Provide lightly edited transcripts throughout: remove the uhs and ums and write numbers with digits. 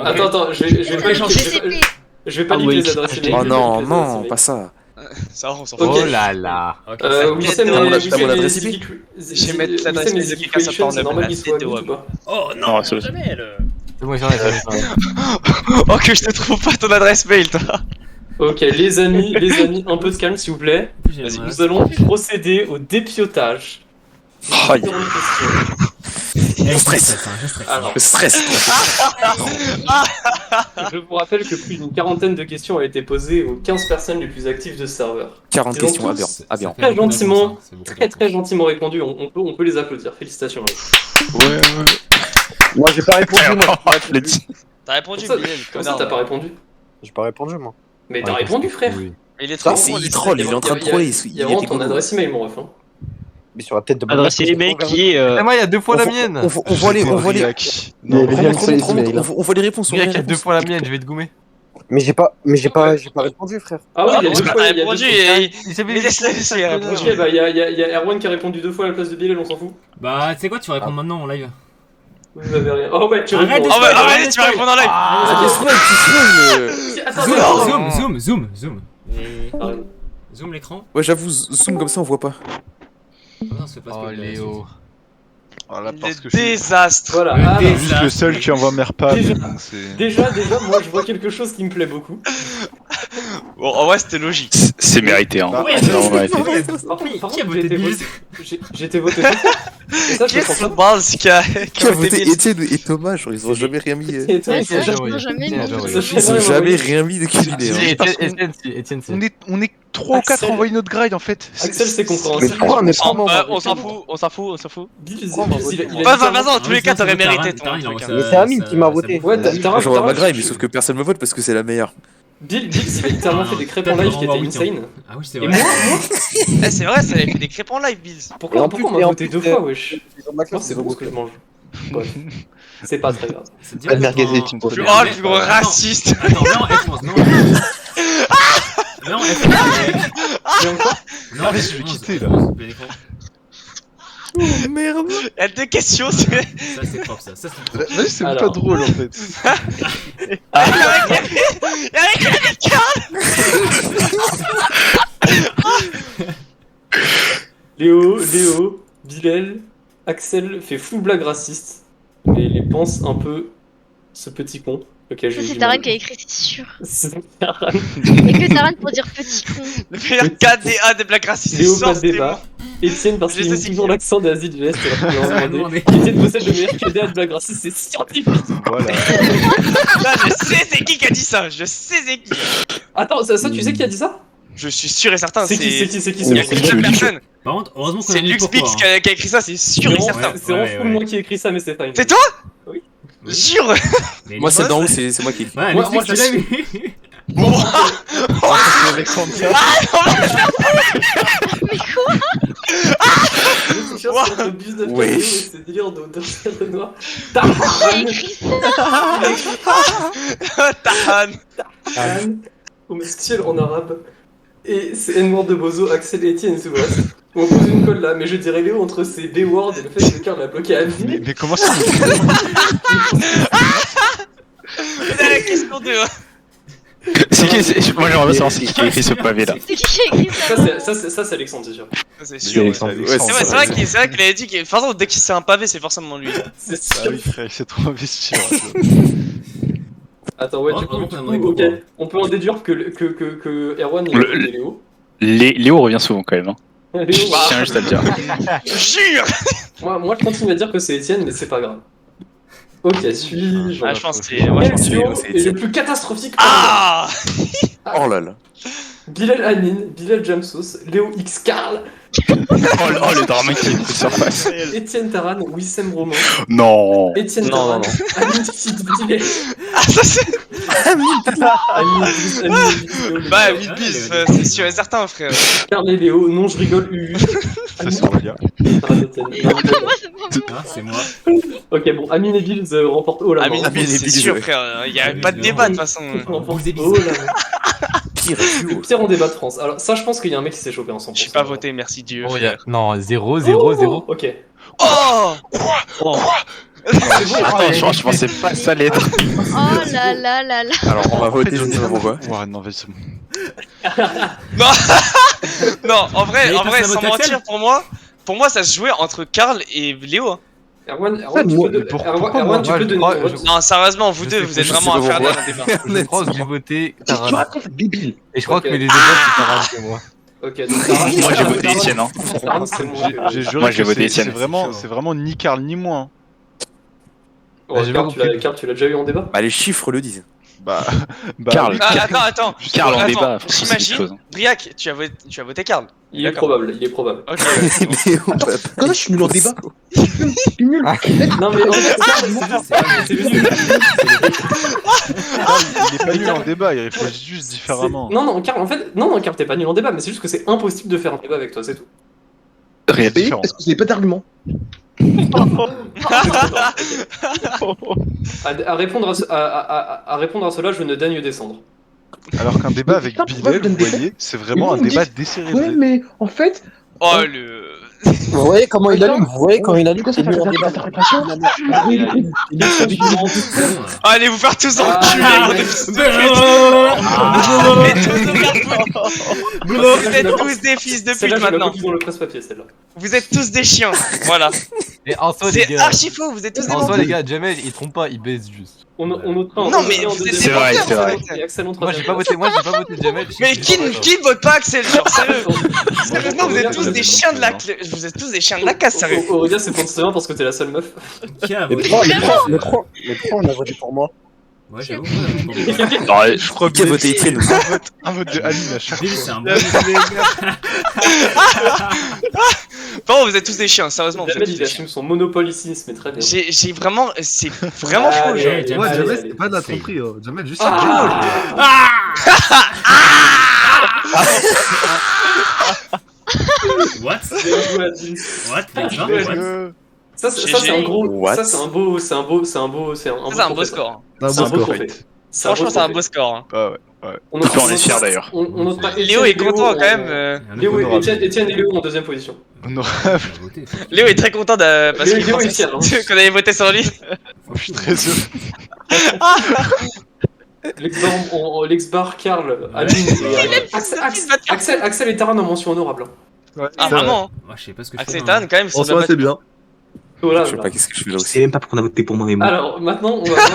Attends, je vais pas GCP. je vais pas lire les adresses email. Oh non, non, pas ça. Ça, on s'en fout. Ok. Oh là là. Ok, Wissem T'as mon et adresse Zipic- Je vais mettre l'adresse Wissem et mail de Zipic quelqu'un sur Creation, c'est Pornhub, normal là, qu'ils c'est soient horrible. ou pas? Oh Non, non, c'est- jamais Moi j'en ai fait. Oh, que je te trouve pas ton adresse mail, toi. Ok, les amis, un peu de calme s'il vous plaît. Vas-y, Nous allons procéder au dépiotage. Aïe. Différentes questions. Je stresse. Je stresse. Alors, Le stress. je vous rappelle que plus d'une quarantaine de questions ont été posées aux 15 personnes les plus actives de ce serveur. 40 Ils ont questions, tous- aberrant. Très gentiment, très gentiment répondu, on peut les applaudir. Félicitations. Ouais. Moi j'ai pas répondu, moi. Le dit. T'as répondu, Comme ça, Bilal, Comme ça, connard. t'as pas répondu. J'ai pas répondu, moi. Mais t'as répondu, frère. Mais il est trop Non, il troll, il est en train de troller. Il y a vraiment ton adresse email, mon ref. Mais sur la tête de Adresse email qui est. Moi il y a 2 fois la mienne. On voit les Non, les on voit les réponses. Regarde, il y a 2 fois la mienne, je vais te goumer. Mais j'ai pas répondu, frère. Ah ouais, il y a Parce deux que fois. t'as il y a deux répondu fois. et. Il Mais laisse-le, il a répondu. Ok, bah il y a Erwan qui a répondu 2 fois à la place de Bilal, on s'en fout. Bah, tu sais quoi, tu vas répondre maintenant en live. Vous avez rien. Oh ouais, tu Arrête réponds. de Oh, bah, spoil, allez, tu vas répondre en live. Attends, Zoom. Arrête. Zoom l'écran. Ouais, j'avoue, zoom comme ça, on voit pas. Oh non, c'est pas Oh spoil, Léo. Voilà, parce Le que je suis désastre. Voilà, Le ah, désastre. je suis le seul qui envoie mes repas. Déjà. donc c'est- déjà, moi je vois quelque chose qui me plaît beaucoup. Bon, en vrai, c'était logique. C'est mérité, hein. Ouais, Non, ouais, Par Qui contre, a voté Bills j'ai été voté. Et ça, je Qu'est-ce comprends que Balls qui a Qui a voté Bills Étienne et Thomas? Genre, ils ont jamais rien mis. pas. Et toi, Ouais, c'est- c'est Ils n'ont jamais mis. Ils ont jamais rien mis de culinaire. Etienne, On est 3 ou 4 Axel. envoyés notre grade en fait. Axel, c'est Mais compréhensible. pourquoi on est pas On s'en fout. Bills, il a Pas littéralement- dans tous les cas, t'aurais mérité ton Taran, il truc. envoie Mais sa- c'est Amine sa- qui m'a sa voté. bouffe. Ouais, Taran, J'aurais ma graille, mais tu- sauf que personne me vote parce que c'est la meilleure. Bills, il a littéralement fait des crêpes en live qui étaient insane. Ah oui, c'est Et vrai. moi, Eh, c'est vrai, ça avait fait des crêpes en live, Bills. pourquoi on et m'a en voté plus, 2 fois, wesh? Dans ma Moi, classe, c'est bon ce que je mange. Bref. C'est pas très grave. C'est Pas de direct merguez en- et tu me Oh, fais le plus gros raciste. Attends, mets en F11, non Non, F11. Et encore Non, Ah, mais F11, je vais quitter, là. F11, bien écran. Oh merde! Il y a 2 questions, c'est. Ça, c'est propre, ça. Ça, c'est propre. Là, c'est même pas Alors. drôle en fait. Léo, Bilal, Axel fait full blague raciste, mais il les pense un peu ce petit con. Ok, Ça, c'est Taran qui a écrit, c'est sûr. C'est Taran. Et que Taran pour dire petit con. Le meilleur KDA des blagues racistes. Léo, sort, pas de débat. Étienne, parce Je qu'il sais a c'est toujours qui. l'accent d'Asie du l'Est, alors qu'il a demandé. demandé. Étienne possède le meilleur KDA de blague raciste, c'est scientifique. Voilà. Là, je sais c'est qui a dit ça. Je sais c'est qui. Attends, ça tu sais qui a dit ça? Je suis sûr et certain. C'est qui? Il y a qu'une seule personne. Par contre, heureusement qu'on a C'est mis LuxPix pourquoi. qui a écrit ça, c'est sûr et certain. C'est vraiment fou moi qui ai écrit ça, mais c'est pas une. C'est toi? Oui. Jure. Mais Moi, lui- c'est d'en haut, c'est moi qui ai écrit. Ouais, Moi, Netflix, je tu l'as vu. Alexandre. Mais quoi? Wow. C'est le bus de Ouais. Camilo et c'est délire de Renoir. Qui a écrit ça? Tahan. Anne, comestible en arabe. Et c'est N-word de Bozo, Axel et Etienne sous reste. On pose une colle là, mais je dirais Léo entre ces B-word et le fait que Karl l'a bloqué à vie. Mais comment ça? C'est la question 2. Moi j'aimerais bien savoir c'est qui a écrit ce pavé là. C'est qui a écrit ça? Ça, c'est Alexandre, c'est sûr. C'est sûr. Ouais, C'est vrai qu'il a dit que. De toute façon, dès qu'il c'est un pavé, c'est forcément lui. C'est Ah sûr. oui frère, il s'est trop investi. Attends, ouais, Oh, du coup, vraiment qu'on a demandé ok. pourquoi. On peut en déduire que Erwan il a voté Léo. Léo revient souvent quand même. Hein. Léo, Je tiens juste à le dire. Jure. moi, je continue à dire que c'est Etienne, mais c'est pas grave. Ok, suis-je. Ah, je pense que c'est. Ouais, je Quel pense que duo c'est est le Etienne. plus catastrophique Ah. Oh là là. Bilal Amine, Bilal Jamsos, Léo X Karl, Oh le drama qui est surface. Etienne Taran, Wissem Romain, Non. Etienne Non, Taran, non. Amine Sid Bilal, Ah, ça c'est. Amine Bah, Léo, 8 bis, c'est sûr et certain, frère. Karl et Léo, non je rigole, UU. Ça sent le gars. Taran, Etienne. Moi, c'est pas moi. Ah, c'est moi. Ok, bon, Amine et Bills remportent haut la main. Amine Amine bis, et c'est Bills, sûr, ouais. frère. Il y a Amine pas de bis, débat de toute ouais. façon. Remportent Bills et Bills. haut la main. Pire Le duo. pire en débat de France. Alors ça, je pense qu'il y a un mec qui s'est chopé en 100%. J'ai pas voté, merci Dieu. Oh, frère. non, 0, Oh, 0, 0. Ok. Oh. Attends, je pensais pas que ça allait être. Oh là là là là. Alors, on va En fait, voter, je ne sais pas pourquoi. Ouais, non, vas-y, c'est bon. Non, en vrai, Mais il passe la sans vote Axel. mentir, pour moi, ça se jouait entre Karl et Léo. hein. Erwan, Ça, moi, Erwan, tu moi, peux je donner crois- ton vote. Non, sérieusement, vous deux, vous êtes je vraiment sais pas infernal pourquoi. dans le débat. Je crois que j'ai voté Taran. racontes, Bibil. Et je crois Ok. que les débats c'est Taran que moi. Ok, donc Taran- Moi, j'ai voté Etienne, hein. Taran, c'est bon. J'ai juré Moi, j'ai que voté c'est Etienne. c'est vraiment ni Karl ni moi. hein. Oh, J'ai pas compris. Karl, tu l'as déjà eu en débat? Bah, les chiffres le disent. Bah, Karl. oui. Ah, attends. Karl en Attends, débat, c'est quelque j'imagine, chose. Briac, tu as voté Karl. Il est D'accord. probable, il est probable. Ok. Quand je suis nul en débat. Je suis nul. Non mais en fait, c'est juste... Il est pas nul en débat, il réfléchit juste différemment. Non, Karl, en fait, non, Karl, t'es pas nul en débat, mais c'est juste que c'est impossible de faire un débat avec toi, c'est tout. Réel Mais différent. parce que vous n'avez pas d'argument. À répondre à répondre à cela, je ne daigne descendre. Alors qu'un débat avec Putain, pourquoi Bilal, je donne vous des voyez, c'est vraiment un vous me débat dites- décérébré. Ouais, mais en fait, Oh le. vous voyez comment il allume. Vous voyez quand il allume, c'est nul en débat. Allez vous faire tous enculer, Ah, mon mais- fils de pute. Vous êtes tous des fils de Celle-là, pute je la maintenant. copie dans le presse-papier, celle-là. Vous êtes tous des chiens. Voilà. Et en soi, les C'est gars. archi faux, vous êtes tous des En soi, mentis. les gars, Jamel il trompe pas, il baise juste. On notera en Non, mais deuxième, vous êtes C'est vrai, c'est vrai. et Axel en Moi j'ai troisième. pas voté Jamel. Mais qui ne vote pas Axel, genre sérieux? Sérieusement, vous êtes tous des chiens de la vous êtes tous des chiens de la casse, sérieux. Aurélien, c'est pour te parce que t'es la seule meuf. Qui a Mais voté? pourquoi on a voté pour moi? Moi j'avoue. Non, Je crois Qui a voté Etienne? un vote de Aline à chaque Bill, fois. c'est un bon. Bon, vous êtes tous des chiens, sérieusement, vous êtes Jamel, tous il des chiens. assume son monopolisme, mais très bien. J'ai vraiment, c'est vraiment faux, Allez, genre. allez, Ouais, allez, Jamel, allez. c'était pas de la tromperie, Jamel juste What? Bien joué à 10. What? Les gens, Ouais, what? Ça, c'est un gros. What? Ça, c'est un beau. C'est un beau trophée, score. C'est un beau trophée. Franchement, c'est un beau score. hein. Ah ouais. On Tu en es fier, d'ailleurs. On notera Léo est content quand même. Léo et Etienne et Léo en deuxième position. Honorable. Léo est très content parce qu'il Léo est pensait fier, hein. qu'on avait voté sur lui. Je suis très heureux. L'ex-bar, Karl, Aline et Axel et Taran en mention honorable. Ah, vraiment? Moi je sais pas ce que je Axel fais. Tan, quand même, En soi, c'est bien. Voilà, Je sais pas qu'est-ce que je fais là Je aussi. sais même pas pourquoi on a voté pour moi, mais bon. Alors maintenant, on va voir.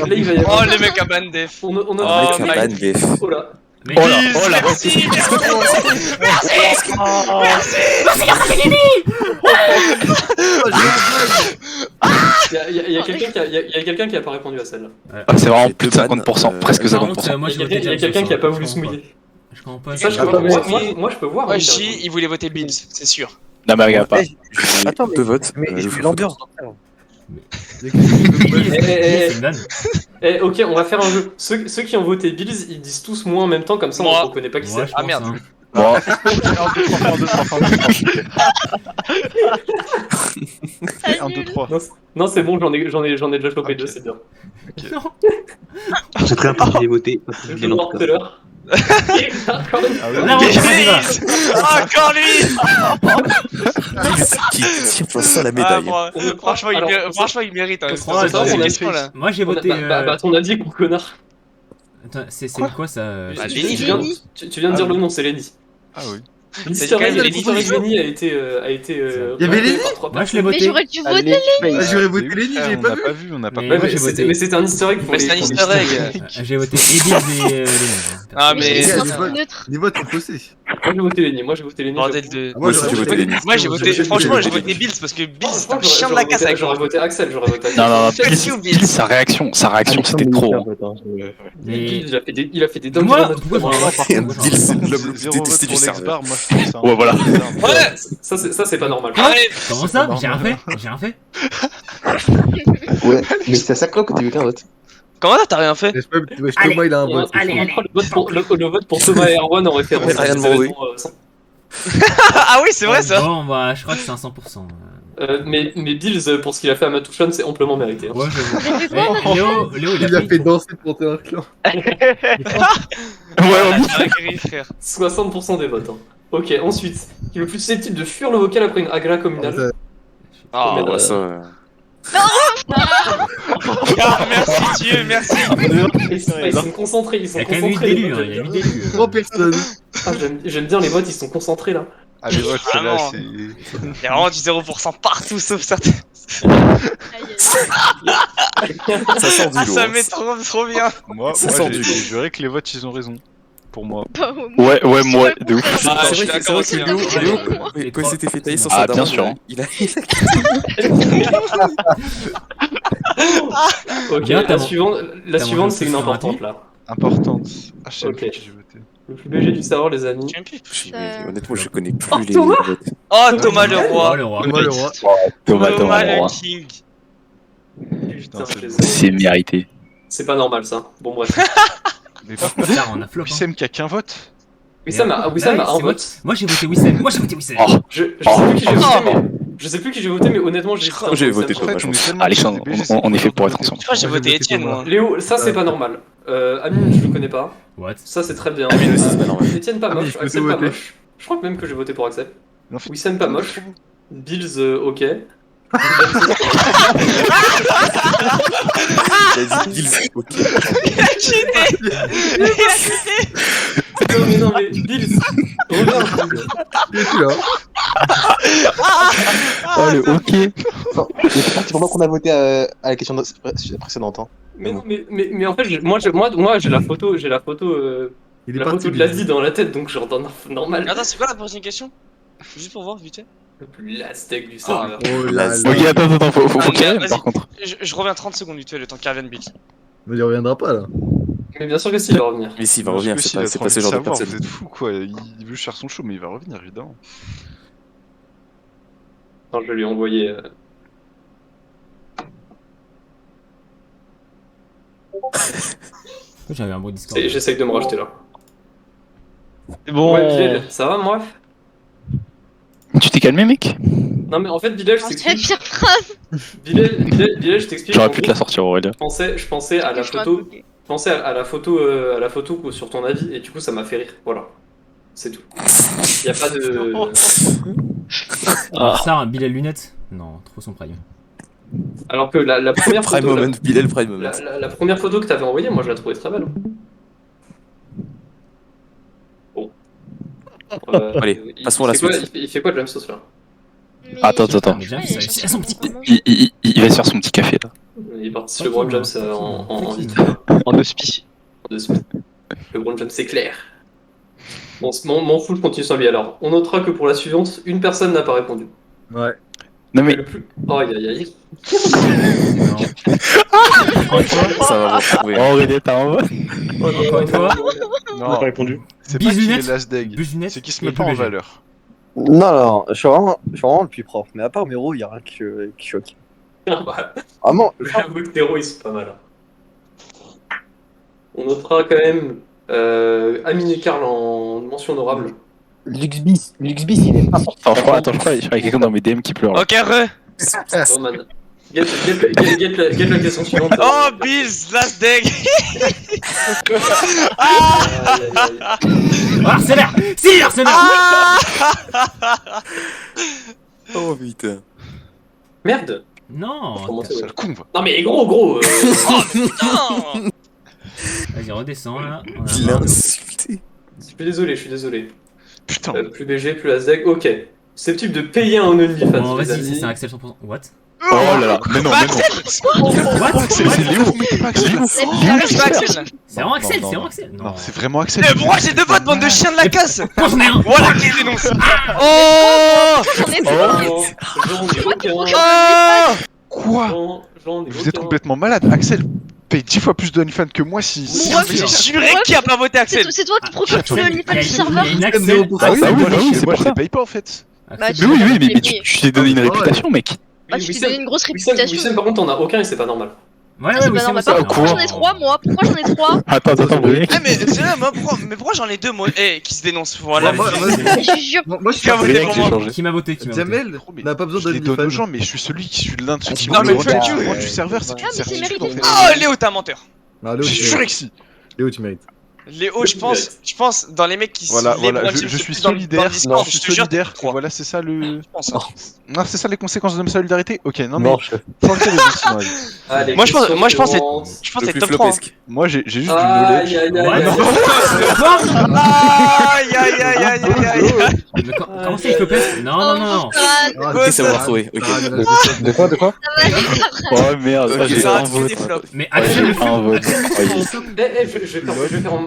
Là, il va y avoir. Oh, les mecs à ban def. On Oh, a mec, un ban BF. Oh là. Mais Oh là, oh là. Merci, Il y a quelqu'un qui a pas répondu à celle-là. Ah, c'est vraiment plus de Deux bannes, 50%, presque Par contre, 50%. moi Il je y a quelqu'un qui a pas voulu se mouiller. Je comprends pas. Ça, je Ah, peux ouais. moi, je peux voir. Ouais, hein, Chi, il voulait voter Bills, c'est sûr. Non, mais regarde pas. Attends, Deux votes. mais le je fou. fais l'ambiance. Eh, C'est une vanne. ok, on va faire un jeu. Ceux qui ont voté Bills, ils disent tous moi en même temps, comme ça Moi. on reconnaît pas qui Moi, c'est. je Ah, pense, merde. hein. Bon, Un, deux, trois. Non, c'est bon, j'en ai déjà chopé Ok. deux, c'est bien. J'ai très bien j'ai voté. Je vais le voir tout à l'heure. Encore une Ah fois. Là, on Bills va Encore lui Qui tire ça la Ah, médaille. bon, franchement, il mérite. Hein, Franchement, c'est on ces a questions-là. Moi j'ai voté. Bah, on a dit, gros connard. Attends, c'est quoi ça Bah, Tu Lenny. viens- tu viens de dire le nom, c'est Lenny. Ah oui. L'easter quand même egg Lenny. Lenny a été. Il y avait Lenny par trois Moi je personnes. l'ai Mais voté. j'aurais dû voter. J'aurais voté Lenny, j'ai On pas n'a vu. pas vu, on n'a pas Mais Ouais, moi, mais j'ai voté. c'était un easter egg pour Mais les. c'est un pour les easter egg. J'ai voté Eddie et Lenny. Ah, mais. Mais- C'est mais- neutre. Les votes sont faussés. Moi j'ai voté Lenny, Bordel de. Moi aussi, j'ai voté Lenny. Moi j'ai voté. Franchement, j'ai voté Bills parce que Bills c'est un chien de la casse avec moi. J'aurais voté Axel, j'aurais voté Axel. non, non, non. Petit ou Bills? Sa réaction, c'était trop. hein. Mais. Il a fait des dingues. Moi, pourquoi je Un deal, c'est l'homme le plus Zéro vote détesté pour du serveur. l'ex-bar, moi je trouve ça. Ouais, voilà. Ouais. Ça c'est pas normal. Allez. Comment ça? J'ai rien fait. J'ai rien fait. Ouais, mais c'est à ça que tu veux qu'un vote. Comment ça, t'as rien fait? Thomas, il a un vote. Le vote pour Thomas et Erwan en référence à Rien ces demandé. événements, Ah oui, c'est vrai ça. Bon, bah, je crois que c'est un 100%. mais Bills, pour ce qu'il a fait à Matouchan, c'est amplement mérité. Hein. Ouais, j'avoue. Mais quoi, Mais Léo, Il a fait danser pour un clan. Ouais, frère. 60% des votes. Hein. Ok, ensuite, qui est le plus susceptible de fuir le vocal après une agra communale. Ah, Mais, Bah, ça, Ah, merci Dieu, merci. Ils sont concentrés, ils Il y sont a quand même eu concentrés. d'élu, il y a eu d'élu. 3 personnes. Ah, j'aime bien les votes, ils sont concentrés là. Ah, les votes, celle-là, Vraiment. c'est. Il y a vraiment du 0% partout sauf certains. Ça sort du Ah, lot. ça hein. met trop bien. Moi, Ça sort j'ai du lot. juré que les votes, ils ont raison. Pour moi. Ouais, moi, de ouf. Ah, je suis C'est d'accord vrai aussi. que hein. Léo, Léo, oui, quand il s'était fait tailler sur Ah, sa bien daronne, sûr, hein. il a Ok, Bien, la t'as suivante, t'as c'est mangé une sur un importante lit là. Importante. Ah, je sais Ok. plus qui j'ai voté. Le plus léger du savoir, les amis. Tu aimes plus Honnêtement, je connais plus Oh, les Thomas votes. Oh, Thomas le Oh, roi. le roi. Moi, le roi. Thomas, Thomas le roi. le king. Putain, c'est je les bon. ai. C'est mérité. C'est pas normal ça. Bon, bref. Mais par contre, Putain, on a flop. hein. Wissem qui a qu'un vote. Wissam a Ouais, un c'est vote. moi. Moi j'ai voté Wissem. Moi j'ai voté Wissem. Oh, Je sais plus qui j'ai voté, mais. Je sais plus qui j'ai voté, mais honnêtement, j'ai Moi, j'ai voté En Thomas, fait, je on est pense. tellement Alexandre, BG, on est fait pour être c'est ensemble. Je crois que j'ai Moi, j'ai voté voté Etienne, Thomas. moi. Léo, ça c'est pas normal. Amine, je le connais pas. What? Ça c'est très bien. Amine aussi, c'est pas normal. Etienne pas Amine, moche, je peux Axel te pas voter. moche. Je crois que même que j'ai voté pour Axel. En fait, Wissem pas moche. Bills, ok. Vas-y, Gilles, ok. Non mais Bills, reviens. Il est plus là. Oh, le ok. C'est pour moi qu'on a voté à la question précédente. Hein. Mais non, mais en fait, moi j'ai la photo, Il est la parti. photo de l'Asie dans la tête, donc je redonne normal. Attends, c'est quoi la prochaine question? Juste pour voir, vite fait. Le plus lastec du serveur. Oh là là. Ok, attends, faut Ah, qu'il revienne vas-y. par contre. Je reviens 30 secondes vite fait, le temps qu'il revienne Bill. Mais il reviendra pas là. Mais bien sûr que si, il va revenir. Mais si, il va revenir, c'est pas ce genre de personne. Vous êtes fou quoi, il veut faire son show, mais il va revenir évidemment. Attends, je vais lui envoyer. J'avais un beau Discord. J'essaye de me racheter là. Bon. Ouais, Bilal, ça va moi? Tu t'es calmé, mec? Non mais en fait, Bilal, je C'est la t'explique. pire phrase. Bilal, je t'explique. J'aurais En pu te gros, la sortir, Aurélien. je pensais à la Je dois photo. bloquer. Je pensais à la photo sur ton avis et du coup ça m'a fait rire. Voilà. C'est tout. Y a pas de. Ça, un Bilal lunettes? Non, trop son prime. Alors que la première Prime photo. moment, Bilal Prime moment. La première photo que t'avais envoyée, moi je la trouvais très belle. Bon. Allez, passons à la il fait quoi- suite. il fait quoi de la sauce là? Mais- Attends. Mais James, Ouais, elles sont petites. Il va se faire son petit café là. Il est parti Tranquille, le Brown James tranquille, en tranquille. vite. En hospi. De suite. Le Brown James c'est clair. Bon, m'en fous, je continue sans lui alors. On notera que pour la suivante, une personne n'a pas répondu. Ouais. Non mais, Le plus. Oh, aïe aïe aïe. Non. Ça va retrouver. Aurélien, t'as un vote? Encore une fois. Non, répondu. c'est pas qu'il est Bisounettes. last deg, Bisounettes c'est qu'il se et met pas en PPG. valeur. Non, je suis vraiment le plus propre. Mais à part Mero, il y a rien qui choque. Bah, Vraiment, j'avoue que Théro, ils sont pas mal. On notera quand même Amine et Karl en mention honorable. Luxbis, il est pas Attends, je crois qu'il y a quelqu'un dans mes DM qui pleure. là. Ok, re. Roman. Get la question suivante. Oh, Bills, last deg. Aïe, aïe, aïe. Oh, Arsenal! Si, Arsenal! Oh putain. Merde. Non! Comment c'est, ouais. Sale con, va. Non mais gros Non. Vas-y, redescends là. On a Il l'a marre. insulté. Je suis désolé. Putain. Plus BG, plus Azeg, ok. Susceptible de payer un OnlyFans, Bon, les vas-y, amis. c'est un Axel 100%. What? Oh là là, mais non. What? C'est Léo, c'est pas Axel. C'est pas Axel. C'est vraiment Axel, non, c'est non. vraiment Axel. Non, c'est vraiment Axel. Moi j'ai deux votes, bande de chiens de la casse. Moi j'en ai un! Voilà qui dénonce. Oh. J'en ai trois. J'en ai aucun. Oh. Quoi? J'en ai Vous êtes aucun. complètement malade. Axel paye 10 fois plus de OnlyFans que moi si. Moi, Mais j'ai juré qu'il a pas voté Axel. C'est toi qui procure tous les OnlyFans du Il y serveur. a une Axel Axel. 0%. Ah oui, Ah oui, moi, bah oui, je- c'est moi pour je ça. les paye pas en fait. Bah, Axel. Mais oui, mais tu t'es donné une réputation, mec. Bah, tu t'es donné une grosse réputation. Wissem, par contre, t'en as aucun et c'est pas normal. Ouais, Ah, c'est oui, pas normal. c'est Par bon, contre, pourquoi quoi. j'en ai trois, moi? Pourquoi j'en ai trois? Attends, mec. Eh mais c'est vrai, mais pourquoi j'en ai deux moi? Eh, qui se dénonce? Voilà. Moi, Je jure. moi, je suis Qui a voté Aurélien, pour j'ai moi? changé. Qui m'a voté? Qui m'a voté? Jamel n'a pas besoin Je les donne aux d'OnlyFans. gens, mais je suis celui qui suis l'un de ceux qui Non, mais me fuck you. du serveur, c'est Ah, une mais c'est certitude mérité. en fait. Oh, Léo, t'es un menteur. Ah, Léo, J'ai tu juré mérites. que si. Léo, tu mérites. Léo, je pense, dans les mecs qui Voilà, sont les voilà, Brand James je le suis plus dans le solidaire, Discord, je suis te jure, solidaire. trois. Voilà, c'est ça le. Je pense, hein. Non, c'est ça les conséquences de ma solidarité. Ok, non mais. Non, chef. Forcez les gentils dans la vie. Allez, Moi, je pense question c'est Le top plus 3. flopesque. Moi j'ai juste du Aïe, knowledge. aïe, aïe, Ouais, aïe, non. Aïe, aïe, aïe, aïe, aïe, aïe. Mais comment ça il peut pèse? Non, non, non. Ah, Ok, ça va retrouver. Ok. De quoi, de quoi? Oh merde, Ok, j'ai Ça un a tué vote. des flops. Mais Axel le flop. Un vote.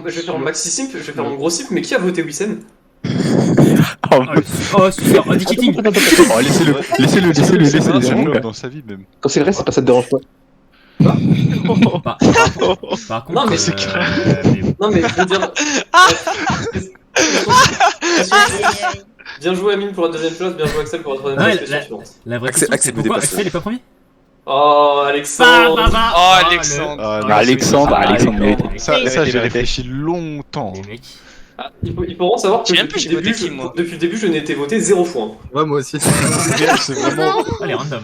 Je vais faire en maxi simple, je vais faire en gros simple, mais qui a voté Wissem? Oh, super. Oh, Dicky Ting. Oh, laissez-le, laissez-le, laissez-le, C'est laissez-le, un c'est mon flop gars. dans sa vie même. Quand c'est le reste, c'est pas ça te dérange pas. Par contre, Non, mais c'est mais bon. Non mais je veux dire... Bien joué Amine pour la deuxième place, bien joué Axel pour la troisième Ouais, place, question suivante. La vraie Axel- question, c'est Axel me pourquoi dépasse. Axel est pas premier? Oh Bah, Alexandre. bah, bah. Oh, Ah, Alexandre. Ah, non, Alexandre, Ah, Alexandre mérite. Ça j'ai réfléchi longtemps. Les mecs. Ah, il faut vraiment savoir que J'ai même depuis plus le début, voté qui, moi. depuis le début, je n'ai été voté 0 fois. Ouais, moi aussi. C'est vraiment. Allez, random.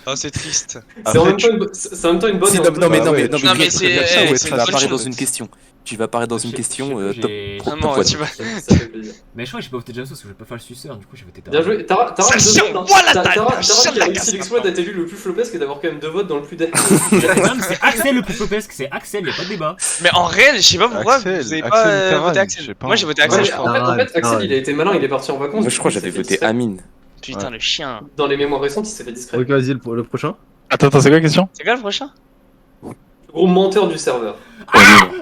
Oh, c'est triste. C'est en Après, même temps une c'est en même temps une bonne. Si, et en non, même non, mais temps- non, ouais. mais non, Non, mais mais c'est- regarde ça, ouais, c'est tu une vas bonne apparaître dans chose. une question. Tu vas apparaître dans une question J'ai- top. Vraiment, top tu one. vas. Ça fait plaisir. Mais je crois que j'ai pas voté James parce que je vais pas faire le suceur, du coup j'ai voté Tara. Bien joué. Tara Ça deux chien, votes, hein. voilà ta- Tara chien de qui a la réussi casse, l'exploit maintenant. d'être élu le plus flopesque et d'avoir quand même 2 votes dans le plus d'être. Non, mais c'est Axel le plus flopesque, c'est Axel, y'a pas de débat. Mais en réel, je sais pas pourquoi vous Axel, avez Axel pas ou Taran, voté je Axel. sais pas. Moi j'ai voté Ouais, Axel, mais je crois. en fait, Axel il a été malin, il est parti en vacances. Moi, je crois que j'avais voté Amine. Putain, le chien. Dans les mémoires récentes, il s'est fait discret. Ok, vas-y, le prochain. Attends, c'est quoi la question? C'est quoi le prochain? Gros menteur du serveur.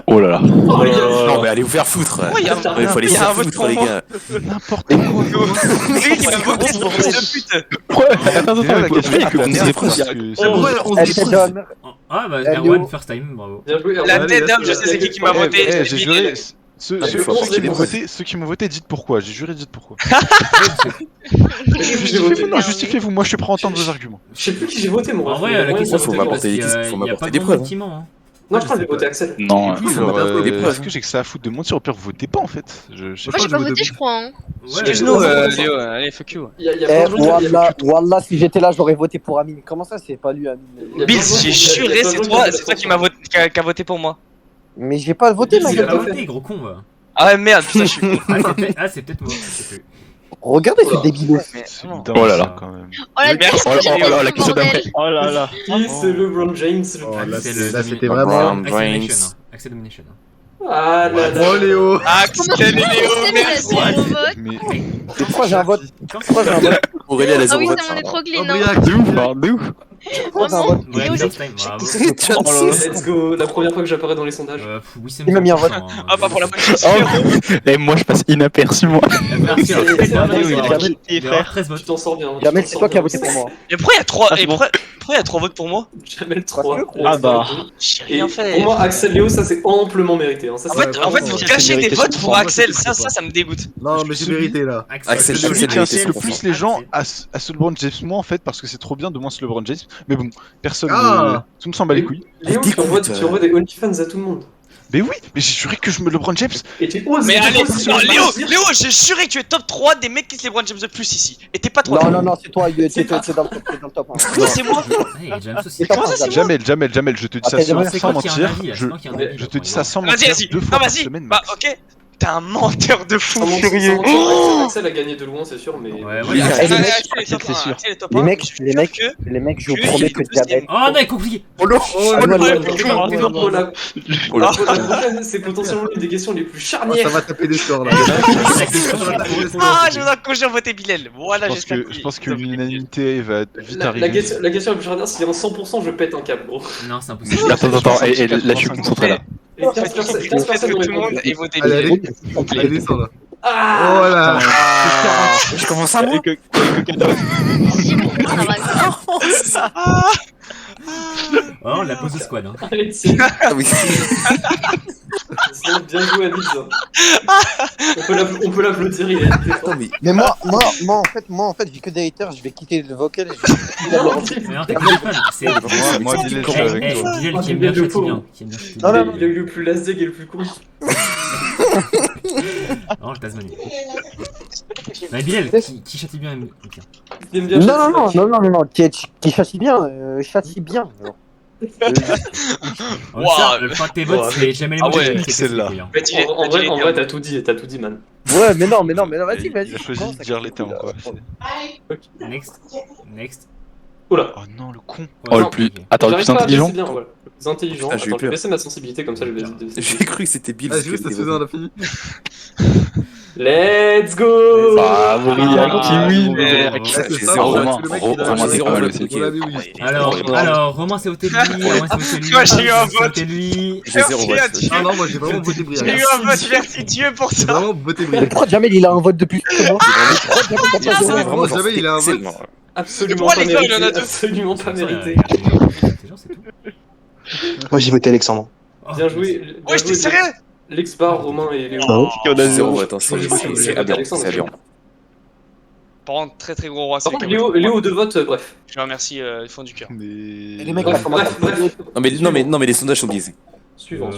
Oh là là. Oh, il y a- Non, mais allez vous faire foutre. Ouais, il y a Il faut aller il y se a un faire vote foutre, pour les moi. gars. N'importe quoi. C'est lui qui m'a voté, ce fils de pute. Attends, Déjà, la question il y a que est vous intéressante êtes parce fous. que- Oh, Ouais, on se Elle dit était John. Ah bah, Léo. Erwan, first time, bravo. Bien joué. La Erwan. tête d'homme, je La- sais c'est qui m'a la- voté. Eh, j'ai juré. Ceux Ah, ceux faut qui m'ont penser. voté, ceux qui m'ont voté, dites pourquoi. J'ai juré, dites pourquoi. J'ai voté. Non, justifiez-vous. Moi, je suis prêt à entendre vos arguments. Je sais plus qui j'ai voté, mon En ref. vrai, Mais la ouais, question moi, faut j'ai m'apporter voté des- Axel. faut il y a m'apporter pas des de preuves. bâtiment, hein. Non, je crois que j'ai voté Axel. Non, Oui, faut m'apporter des preuves. Est-ce que j'ai que ça à foutre de mentir? Au pire, vous votez pas en fait. Je sais Moi pas. j'ai pas voté, je crois. Hein. Ouais, Excuse-nous, ouais. Léo, allez, fuck you. Il y a Eh, plein de gens qui- Wallah, si j'étais là, j'aurais voté pour Amine. Comment ça, c'est pas lui, Amine? il y a Bills, plein de gens j'ai qui- il y a juré, plein de c'est gens qui toi ont qui m'a voté, qui a voté pour moi. Mais j'ai pas voté, Bills, ma Il a gueule. pas fait. voté, gros con, va. Ah ouais, merde, putain, je suis con. Ah, c'est peut-être moi, je sais plus. Regardez ce débile. C'est Non. une Oh là là. dingue, quand même. Oh la Merci, question, Léo. la question d'après. Oh là là. Qui c'est LeBron James le Oh, plus- là, Axel, là, c'était Domination. vraiment. Brown. Axel Brains. Domination, hein. Axel Domination. hein. Ah là là. Oh, Léo. Axel et Léo, merci. Mon vote. Mais Pourquoi j'ai un vote? Quand Pourquoi j'ai un vote? Aurélie, elle a Ah zéro oui, vote. ça m'en est trop glé, Oh, non. Briac. De ouf, hein, de ouf. Pourquoi j'ai un vote? Ouais, Léo, first time, bravo. Let's go. La première fois que j'apparais dans les sondages. Wissem, Il m'a mis un vote. Ah, pas pour la bonne chose. Et moi, je passe inaperçu, moi. Merci, alors, C'est- il va c'est- avoir- Jamel, il va avoir 13 Tu votes. t'en sors bien. Jamel, c'est toi qui as voté pour moi. Mais pourquoi il y a 3 pourquoi il y a 3 votes pour moi? Jamel 3. Ah bah. J'ai Et rien pour fait. moi, Axel Léo, ça c'est amplement mérité. Hein. Ça, En c'est fait, vous cachez des votes pour Axel, ça me dégoûte. Non, mais j'ai mérité là. Axel, celui Axel, qui incite le Axel, plus les gens à ce LeBron James, moi en fait, parce que c'est trop bien de moins ce LeBron James. Mais bon, personne Ah. tout me s'en bat les couilles. Léo, tu envoies des OnlyFans à tout le monde. Mais oui, mais j'ai juré que je me LeBron James. Et tu oses. Mais tu allez, oses non, dire- Léo, j'ai juré que tu es top 3 des mecs qui se les LeBron James de plus ici. Et t'es pas 3. Non, c'est toi, t'es dans le top. hein. Oui, c'est moi. Et James aussi. Comment ça, c'est Jamel, je te dis ça Après, sans C'est sans quoi qui a un mentir. avis, Je c'est quoi qui a un avis, je te dis ça sans Vas-y, mentir. vas-y. 2 Non, fois par vas-y. semaine. Bah, max. ok. T'es un menteur de fou Sans mentir, furieux. Axel a gagné de loin, c'est sûr, mais. Ouais, Oui, ouais. Axel, les mecs, Axel est top c'est 1, sûr. Axel est top Les 1, mecs, mais je les jure mecs, que- les mecs, je vous que promets il est que deuxième. Jamel. Oh non, il est compliqué. Oh ouais, Pour la Oh là. prochaine, c'est potentiellement l'une des questions les plus Oh, charnières. ça va taper des scores là. Ah, je vous en conjure, votez Bilal. Voilà, Je j'espère pense que l'unanimité va vite arriver. La question la plus charnière, c'est en 100%, je pète un câble, gros. Non, c'est impossible. Attends, et là, je suis concentré là. Et 15 personnes Faites que ont tout le monde répondu. ait voté Allez, Bilal. allez, allez, descends là. Ah Oh là. Je commence à moi. Oh, la pause de squad. Hein. Allez, c'est Ah oui. c'est bien joué à Bills. On peut l'applaudir, il est Attends, mais Mais moi, en fait, j'ai que des haters, je vais quitter le vocal et je vais quitter la Laurent. Mais non, t'es pas fan. C'est. Moi, Bilal, je suis avec Eh, toi. Bilal qui aime bien châtie bien. Qui aime bien châtie Non, bien. non, Il a eu le plus lasdeg et le plus con. Non, le Tasmanie. Mais Bilal, qui châtie bien aime bien. Il aime bien Non, châtier. qui châtie bien, châtie bien. Alors. Le point de tes votes, c'est jamais les Ah mots ouais, que celle-là. En vrai, t'as tout dit, man. Ouais, mais non, vas-y, vas-y. Il a choisi de dire les termes, quoi. Next. Oula. Oh non, le con. Oh, le plus. Attends, le J'arrive plus pas à intelligent. baisser bien, ouais. Le plus intelligent. Ah, j'ai eu Attends, je vais peur. baisser ma sensibilité comme ça, je vais baisser. J'ai cru que c'était Bill. Ah, juste, ça se faisait, on a fini. Let's go. Ah, Aurillac, Kiwi. Ouais, J'ai c'est ça, zéro on a vote. tué le mec, il a Romain, gagné. c'est pas mal aussi. On l'a vu, oui. Alors, Romain s'est voté lui, Romain s'est voté lui. Moi, j'ai eu un Romain s'est voté lui. J'ai zéro Merci à vote. Dieu. Ah non, moi j'ai vraiment voté Briac. J'ai eu un vote vertigieux pour J'ai ça. vraiment voté Mais Briac. pourquoi Jamel il a un vote de plus que moi Vraiment, jamais il a un vote. Tellement. Absolument Pourquoi pas les gars, il y en a mérité. deux Absolument pas mérité. C'est tout. Moi j'ai voté Alexandre. Bien joué. Ouais, j'étais sérieux. L'ex-bar, Romain et Léo. On a Zéro vote. C'est aberrant. C'est aberrant. Par contre, très très gros roi. Par contre, Léo, 2 votes, bref. Je remercie du fond du cœur. Mais. Les mecs, Bref, bref. Non mais les sondages sont biaisés. Suivant.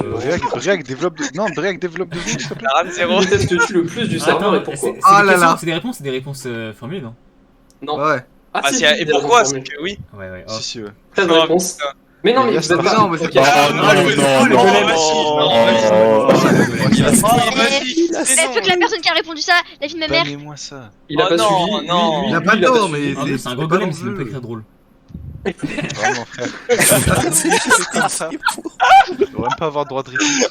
Briac développe de. Non, Briac développe de vie, s'il te plaît. Taran 0. Qui te tue le plus du serveur et pourquoi? Ah là là. C'est des réponses formulées, non? Non. Ouais. Ah, Ah, si, si, et pourquoi? C'est que oui. Ouais. Si, si, ouais. Très bonne réponse. Mais non, mais vous êtes Mais pas. non, mais c'est Ok. pas. non, Faut que la personne qui a répondu ça, la fille de ma mère. Bannez-moi ça. Il a Oh pas non, suivi. non. Il a pas lui, il a tort, suivi. mais En plus, c'est un gros pas golem, dans c'est le même pas jeu. écrire drôle. Vraiment, frère. On va même pas avoir droit de réplique.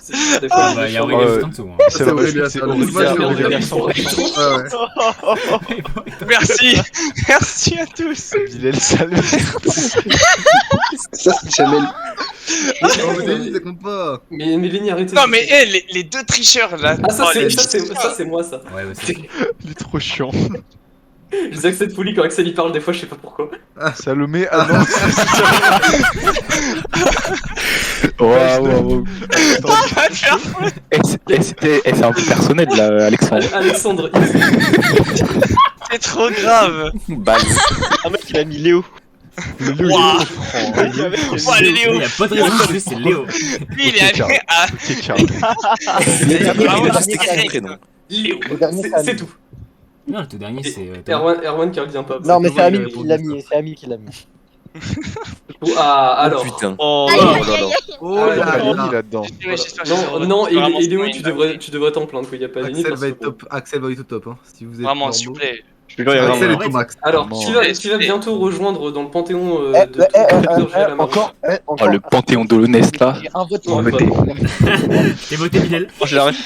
C'est des Ah fois, bah, il y'a est Aurélien ouais. juste en dessous. C'est C'est vrai, Aurélien, c'est ça. Aurélien, Moi, j'ai Aurélien Aurélien. sans réponse. Ouais. Merci. Merci à tous. Bilal Salmer. Ça c'est Jamel. Non, mais Denis, ça compte pas. Mais Léni, arrêtez. Non, mais les deux tricheurs là. Ah, ça, Oh, c'est les ça, c'est moi, ça. Ouais, c'est Il est trop chiant. Je disais que cette folie quand Axel y parle, des fois, je sais pas pourquoi. Salomé, ah non. Waouh. C'est un peu personnel là, Alexandre. Alexandre, C'est trop grave. Balle. Un mec il a mis Léo. Waouh. Ouais, Léo. Il y a pas de réponse, juste c'est Léo. Lui, il est allé à. Léo. Le dernier, C'est tout. Non, le tout dernier, c'est. Thomas. Erwan qui revient pas. Non, mais c'est Ami il a qui répondu l'a ça. mis, c'est Ami qui l'a mis. Ah, alors. Putain. Oh, Aïe, Oh aïe, là aïe, là. aïe. Oh Ah, là Palini là. là-dedans. Non, et Léo, tu devrais t'en plaindre, quoi. Y a pas Léni. Axel parce va que être top. Axel va être au top. Hein. Si vous êtes Vraiment, normaux. s'il vous plaît. Je vais regarder. Axel Non, est au max. Alors, Vraiment. qui va bientôt rejoindre dans le panthéon de Peter Gel à Maroc. Encore, Oh, encore. le panthéon d'Olonest là. J'ai un vote On pour va voter. T'es voté Bilal. Oh, je l'arrête.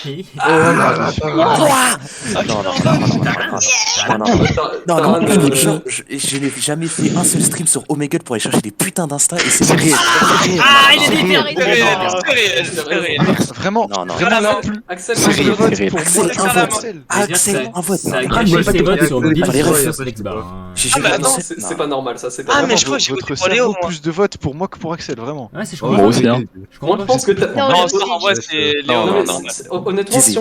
Je n'ai jamais fait un seul stream sur Omegle pour aller chercher des putains d'insta et c'est réel. Ah, il est C'est déter. réel, c'est réel, c'est réel. Vraiment, Non, non. vraiment non. non plus. Axel, C'est réel, Axel, c'est réel. Axel, C'est un ça, la vote. main. Axel, un vote. Ça a Non, gâché ses votes sur Bill Fallait sur réfléchir. Flexbar. J'ai Ah jamais bah non, pensé. c'est pas normal ça, c'est pas Ah, normal. mais je crois que j'ai voté Votre pour Léo, cerveau moi. plus de votes pour moi que pour Axel, vraiment. Ouais, c'est je Moi comprends. aussi, hein. Moi je pense que t'as. Non, Non, je- ça, en vrai, c'est Léo. Non, mais non, honnêtement, Biaisé,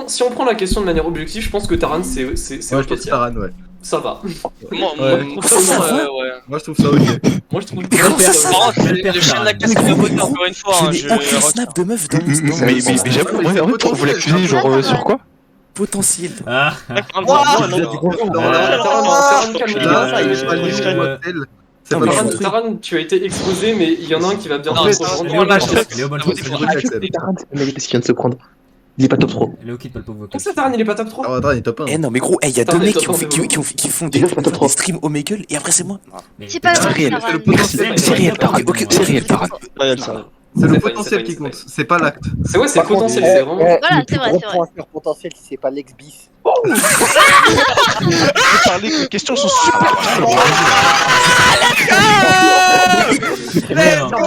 si on prend la question de manière objective, je pense que Taran c'est Moi, je ok, pense Taran, ouais. ça va. Moi, Ouais. je trouve ça, ouais. Moi, je trouve ça ok. Moi je trouve Belle personne. Par contre, Belle le chien de la personne. casse, il a voté encore une fois. hein, Je n'ai aucun je- snap de meuf dans mon Mais j'avoue, moi, en fait, vous l'accusez genre sur quoi? potentiel. Ah, Moi, Il a dit bonjour. Taran, calme-toi. Là, il est pas euh, Léo ou Axel. C'est Non, pas mais normal. Taran, tu as été exposé, mais il y en a un qui va bientôt Non, te c'est rejoindre. Léo Lâche. Léo Bonne Je vote Axel. Taran, c'est le mec parce qu'il vient de se prendre. Il est pas top 3. Léo quitte pas le pauvre vocal. Comment ça, Taran, il est pas top 3? Ah, Taran, il est top 1. Eh non mais gros, il y a Attends, deux mecs mais qui ont fait- attends, qui ont- qui font des Déjà, c'est pas top des 3. streams Omegle et après c'est moi. C'est pas C'est vrai, réel. Taran. C'est le potentiel. C'est réel, Taran. Ok, c'est réel, Taran. C'est le C'est potentiel pas- qui compte. C'est pas l'acte. C'est ouais, c'est le Par contre, potentiel, c'est vraiment. Voilà, le c'est plus vrai, gros c'est vrai. point sur potentiel, c'est pas l'ex-bis. Je parlais que les questions sont super. Let's go!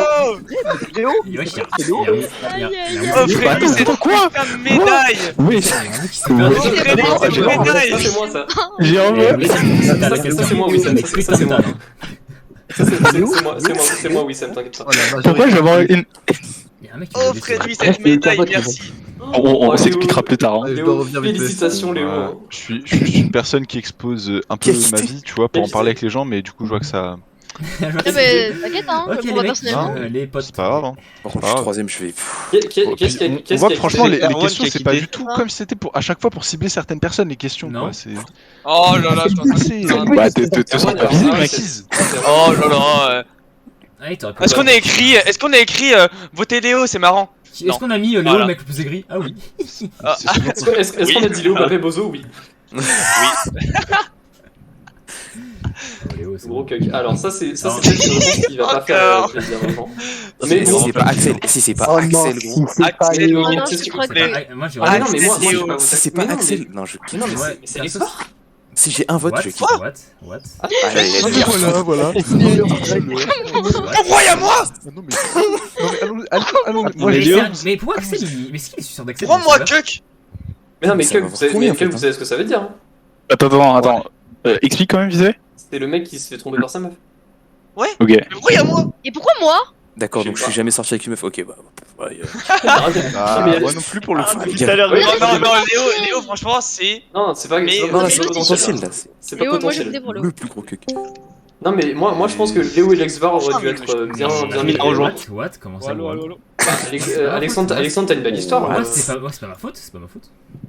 Léo Ouais, c'est il y a- Léo il y a- il y a- il y a- Offrez-lui cette putain de médaille! Oui, Il y a un mec qui s'est perdu. Offrez-lui cette Ça, médaille! c'est moi ça. j'ai un Mais vote. Ça, c'est moi, Wissem. Ça, c'est moi. Ça, c'est moi, Wissem, t'inquiète pas. Oh la vache. Pourquoi je vais avoir une. Il y a un mec qui l'a laissé. Offrez-lui cette médaille, merci! On s'expliquera plus tard. Ouais, je dois Léo, revenir vite fait. félicitations, Léo. Voilà. Je suis juste une personne qui expose un peu ma vie, tu vois, pour en parler avec les gens, mais du coup, je vois que ça Ah bah t'inquiète hein, Ok, pour les moi mecs, personnellement. les potes. C'est pas grave, hein. Par contre, je suis troisième, je vais. On voit que franchement, les Erwan questions, qui a c'est pas quitté. du tout comme si c'était pour à chaque fois pour cibler certaines personnes, les questions, Non. quoi. C'est. Oh là là, je suis en train de- Bah, te sens pas visé, mec. Oh là là. Allez, t'aurais pu. Est-ce qu'on a écrit votez Léo, c'est marrant. Est-ce qu'on a mis Léo, Voilà. le mec le plus aigri? Ah oui. Est-ce qu'on a dit Léo Mbappé Bozo? Oui. Oh, Léo, c'est Gros bon. cuck. Alors ça c'est Non. peut-être une réponse qui va pas faire plaisir aux gens. Mais Si c'est pas Axel, si c'est pas Oh non, Axel, gros. si c'est pas Axel, Léo. Oh non, c'est je ce crois que que. vous Moi, j'ai Ah mais non mais moi Léo. je vais pas Si voter. c'est pas Mais non, Axel, mais- non, je Mais non mais Ouais, c'est les ça, sports. Si j'ai un vote, je quitte. What? Allez, allez, Voilà. Envoie à moi. Non mais allons, moi Mais, j'ai mais pourquoi Axel Mais est-ce qu'il est sûr d'Axel? Prends-moi Cuck. Mais non mais Ça Cuck, va vous savez, combien, mais en fait, Cuck, vous savez ce que ça veut dire hein. Attends. Explique quand même, visé. C'est le mec qui se fait tromper par sa meuf. Ok. Mais envoie à moi. Et pourquoi moi? D'accord, Je donc sais je suis pas. jamais sorti avec une meuf. Ok, bah. Ouais, Ah, Mais- moi non plus pour le coup. Tout à l'heure, Non, Léo, franchement, c'est. Non, c'est pas Mais- c'est Non, pas là, c'est pas potentiel. potentiel, là. C'est pas Léo, moi je potentiel. votais pour Léo. Le plus gros cuck. Non mais moi je pense que Léo et Lexvar auraient dû être bien Il mis a rejoint. What? Comment ça? Alexandre, t'as une belle histoire. Ouais, c'est pas ma faute, c'est pas ma faute.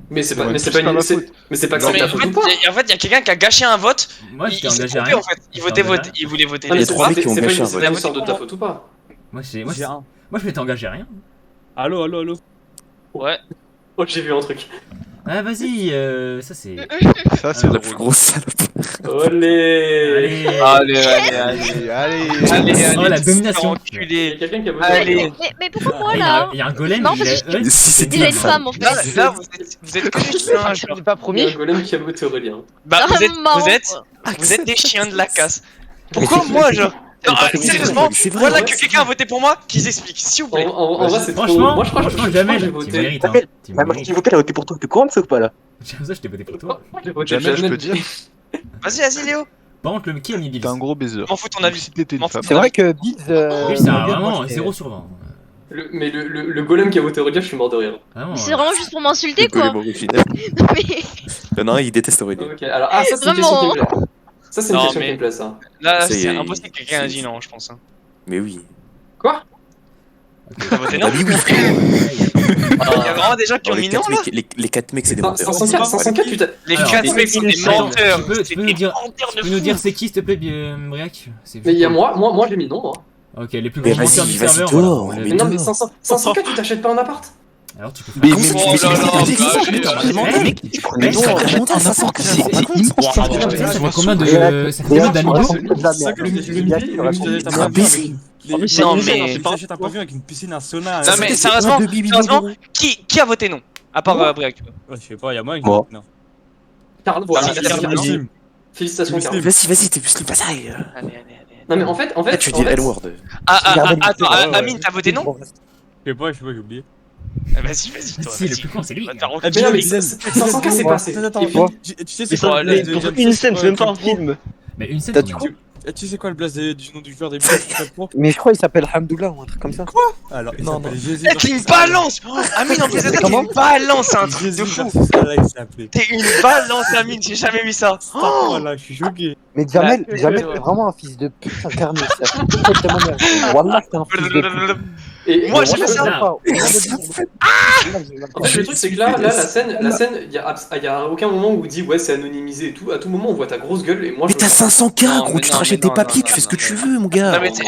Mais c'est pas Ouais, mais c'est c'est pas pas une ma c'est- faute. mais c'est pas que Non, c'est mais ta en faute fait, ou pas. il y a quelqu'un qui a gâché un vote. Moi, Il j'étais s'est engagé à trompé rien. en fait. Il J'étais votait, engagé à il voulait voter Non, mais Il y a les trois mecs qui ont c'est pas gâché une un c'est vote. pas une histoire de ta faute ou pas. Moi, je m'étais engagé à rien. Allô. Ouais. Oh j'ai vu un truc. Ah, vas-y, ça c'est. Ça c'est La drôle. plus grosse salope. Olé. Allez. Oh, la domination. Il y a quelqu'un qui a voté. Allez. Mais pourquoi moi Il y là? a un golem. Non, il parce a- ouais, Si c'est Déjà une une femme. femme en fait. Là, vous êtes que des chiens, genre. C'est pas Il y a promis. un golem qui a voté Aurélien. Bah, vous Marrant. êtes des chiens de la casse. Pourquoi moi, genre? Non, sérieusement, C'est vrai, voilà ouais. que quelqu'un a voté pour moi, qu'ils expliquent, s'il vous plaît. En vrai c'est trop. Franchement, Moi je crois que franchement, j'ai Jamel, tu voté. mérites. Hein. Tu Moi, mérites. qui votait, elle a voté pour toi. Tu comprends ça ou pas là? Comme ça, je t'ai voté pour toi. J'ai voté Jamais je Jamel. peux dire. Vas-y, Léo. Par contre, qui a mis Bills? T'es un gros baiser. M'en fous ton avis. Si t'étais une M'en femme. fous. C'est vrai que Biz. Bills, c'est vraiment 0 sur 20. Mais le golem qui a voté Aurélien, je suis mort de rire. Vraiment. C'est vraiment juste pour m'insulter Le quoi. golem original. Non mais. Non, il déteste Aurélien. Ok, alors ça c'est une question qui me Vraiment. plaît. Ça c'est une Non, question mais- qui me plaît ça. Là, Ça y c'est est, impossible que quelqu'un a c'est- dit non, je pense. hein. Mais oui. Quoi? T'as voté non? Ah oui, oui, frérot. Il y a vraiment des gens qui ont Les mis non 4 là? mecs, les 4 mecs, c'est des menteurs. 504, tu t'as. Les Alors, 4 mecs sont des Attends, menteurs. tu peux C'est nous des dire- menteurs Tu de peux nous fou. dire c'est qui, s'il te plaît, Briac? Mais il y a moi j'ai mis non. Moi. Ok, les plus Mais gros menteurs vas-y, du vas-y, serveur. dehors, voilà. mais Mais non, mais dehors. 504, tu t'achètes pas un appart? Alors tu peux Mais faire. mais- Oh mais- là là, mais- bah, mais- mec, Tu prenais mais- non. ça remonte à n'importe quoi. C'est immense. ça fait combien de. Ça fait combien d'amigo? Un baiser. Non, mais. J'achète un pavillon avec une piscine, un sauna. Non, mais sérieusement, qui a voté non? À part Briac. Je sais pas, y'a moi qui Moi. non. Carl, Ah, félicitations Carl. Vas-y, t'es plus le bataille. Allez, allez, allez. Non mais en fait, Là, tu dis L-word. Attends, Amine, t'as voté non? Je sais pas, j'ai oublié. Vas-y, toi. Si, le plus con, c'est lui. Va te faire Mais non, mais 504 c'est passé. Attends, Et puis- tu sais Mais c'est quoi ça, le blaze de James une scène, Pro, c'est même pas un Pro film. Mais une scène. T'as quand dit même. quoi? Et tu sais quoi le blaze du nom du joueur des Blaze Pro? Mais je crois qu'il s'appelle Hamdoullah ou un truc comme ça. Alors, il Non, s'appelle non. Jésus. Eh, t'es une balance! Amine, en plus de ça, t'es une balance, c'est un truc de Jésus fou! versus Allah, il s'appelait. T'es une balance, Amine, j'ai jamais vu ça! Voilà, je suis choqué. Mais Jamel, Bah, Jamel, c'est vraiment un fils de pute incarné. Ça fait toute cette témoignage. Wallah, c'est un fils de pute. Et Moi, et j'ai fait ça. Là. En fait, le truc c'est que là, la scène, il y a aucun moment où il dit ouais c'est anonymisé et tout. À tout moment on voit ta grosse gueule et moi Mais je. t'as 500K, Non, gros, mais tu te non, rachètes mais tes non, papiers, non, tu fais ce que non, tu veux, mon gars. Non, mais tu sais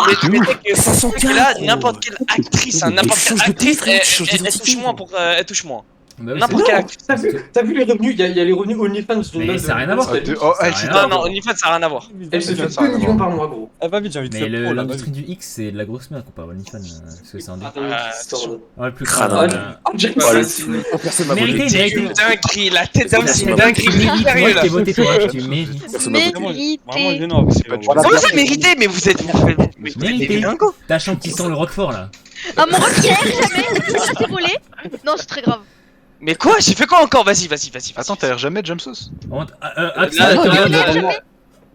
que là, n'importe quelle actrice, hein, Mais n'importe quelle change de pays, actrice, frère, tu changes elle d'identité. touche moins pour. Elle touche moins. Bah oui, N'importe c'est- quelle Non, actrice. t'as vu les revenus, il y a les revenus OnlyFans d'une Mais meuf ça a de- rien à voir. de- Oh, Ça a elle, rien c'est à Non, voir. non, OnlyFans, ça n'a rien à voir. Elle se fait Ça 2 a rien à millions voir. par mois gros. Ah, va vite, j'ai envie de Mais faire pro là. l'industrie du X, c'est de la grosse merde comparé à OnlyFans. Parce que c'est un Ah, dé- non, Ah, c'est sûr. Ouais, le plus Crâne, grave. Ah, James, Voilà. Personne m'a voté. Mérité, C'est mérité. une dinguerie, la tête d'homme, c'est une Personne m'a dinguerie Tu mérites, moi sérieux je là. t'ai voté toi, tu mérites. Personne m'a voté. Vraiment Mérité. gênant, c'est pas du Voilà. Comment ça mérité? Mais vous êtes Mérité. des dingos. T'as qui sent le Roquefort là. Ah mon roquière, jamais. Ça c'est volé. Non, c'est très grave. Mais quoi? J'ai fait quoi encore? Vas-y. Attends, t'as l'air jamais de Jamsos? Axel, Là, attends, là, attends. là,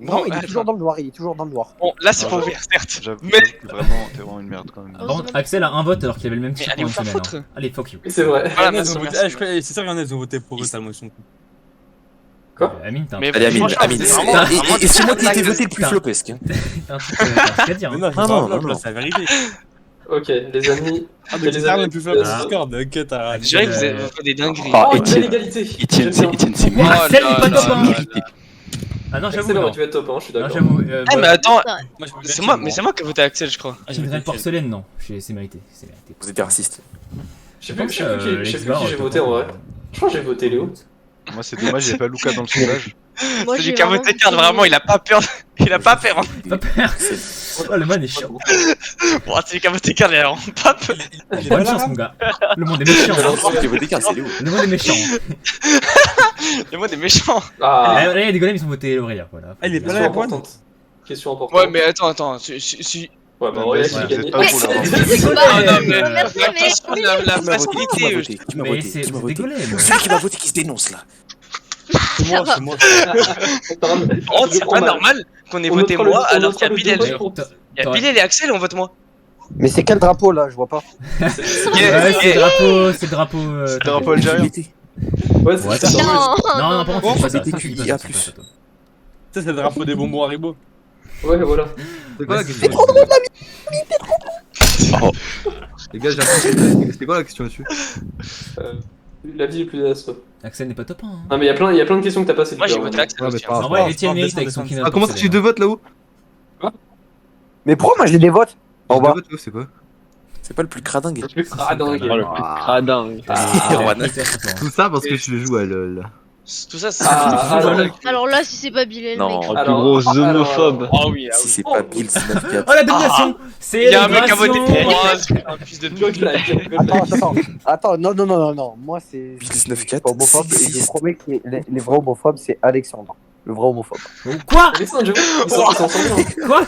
Non, il est toujours dans le noir, il est toujours dans le noir. Bon, là c'est pour ouvrir, certes. J'avoue Mais- que t'es vraiment une merde quand même. Par contre, Axel a un vote alors qu'il avait le même Mais tir allez pendant vous une faire semaine. foutre. hein. Allez, fuck you. C'est vrai. Voilà, Ils ont merci, voté- merci. je crois- c'est sûr qu'il y en a, ils ont voté pour eux, tellement ils sont cons. Amine, t'as un Mais Allez, Amine, franchement, Amine. c'est vraiment- Et c'est moi qui ai été vraiment- voté le plus flopesque. hein. truc à dire. Mais hein. non, Ah non, non, non. c'est la vérité. Ok, les amis. Ah, Et mais les c'est amis. le plus fort Ah. Discord, ok, t'as. Je dirais que vous faites des dingueries. Ah, Oh, une belle Etienne. égalité. Etienne, c'est J'aime bien. Etienne, c'est Oh, moi. Axel n'est pas top 1. Mérité. Ah non, j'avoue. Excellent, Non, tu vas être top 1, je suis non d'accord. j'avoue. Eh, mais attends, Moi, je c'est moi, mais c'est moi qui ai voté Axel, je crois. Kindred Porcelaine, non. C'est mérité. C'est mérité. Vous êtes raciste. Je sais plus qui j'ai voté en vrai. Je crois que j'ai voté Léo. Moi, c'est dommage, il y avait pas Lucas dans le sondage. Moi, Celui j'ai qui a vraiment voté Karl, vraiment, il a pas peur. Il a pas peur. Pas peur. Oh, le man est chiant. Bon, celui qui a voté Karl, il a vraiment pas peur. J'ai pas de chance, mon gars. Le monde est méchant. J'ai voté Karl, c'est Léo. Le monde est méchant. Le mode est méchant. Ah, Allez, les golems, ils ont voté Aurélia. Voilà. Ah, il est pas là, question la pointe. importante. Question importante. Ouais, mais attends, si. Ouais, bah Aurélia qui Vous a êtes gagné. pas Ouais, pour la c'est Ah, pas- non, mais- Merci, La mais. question de la Qui m'a voté? facilité. Qui m'a Mais voté? c'est Qui m'a des voté? golems. Celui qui m'a voté qui se dénonce là. C'est moi, c'est moi. Oh, c'est pas normal qu'on ait voté moi alors qu'il y a Bilal. Il y a Bilal et Axel, on vote moi. Mais c'est quel drapeau là? Je vois pas. Ouais, c'est le drapeau. C'est le drapeau algérien. Ouais, Ouais, c'est ça ça. Non, Non, par contre, c'est pas ça. BTQIA+. Ça, c'est pas ça, toi. Ça, c'est le drapeau des bonbons Haribo. Ouais, voilà. C'est quoi la Vas-y, question Oh. Les gars, j'ai l'impression que c'était quoi la question dessus La vie est plus désastreuse. Axel n'est pas top 1. hein. Ah, mais il y a plein de questions que t'as passées. Moi, j'ai voté Axel Ouais, mais aussi. pas En grave. vrai, Etienne non, mérite descends, avec son descends. Kindred Ah, comment ça tu Porcelaine. deux votes là-haut Mais pourquoi moi j'ai des votes en bas? C'est quoi C'est pas le plus cradingue. Le plus cradingue. Cradingue. Erwan. Tout ça parce que je joue à LoL. Tout ça, c'est. Ah, alors, Alors là, si c'est pas Bilal, Non. mec. Le plus Alors, gros alors, homophobe. Oh oui, ah Si oui. c'est pas Bill 94. Oh la domination. C'est Il y a un mec qui a voté. l'immigration. Oh, c'est un fils de God pute. like, God like. Attends, non. Moi c'est. Bill je suis 94, pas homophobe et je promets que les vrais homophobes c'est Alexandre. Le vrai homophobe. Quoi Alexandre, j'avoue, ils s'en sortent bien. Quoi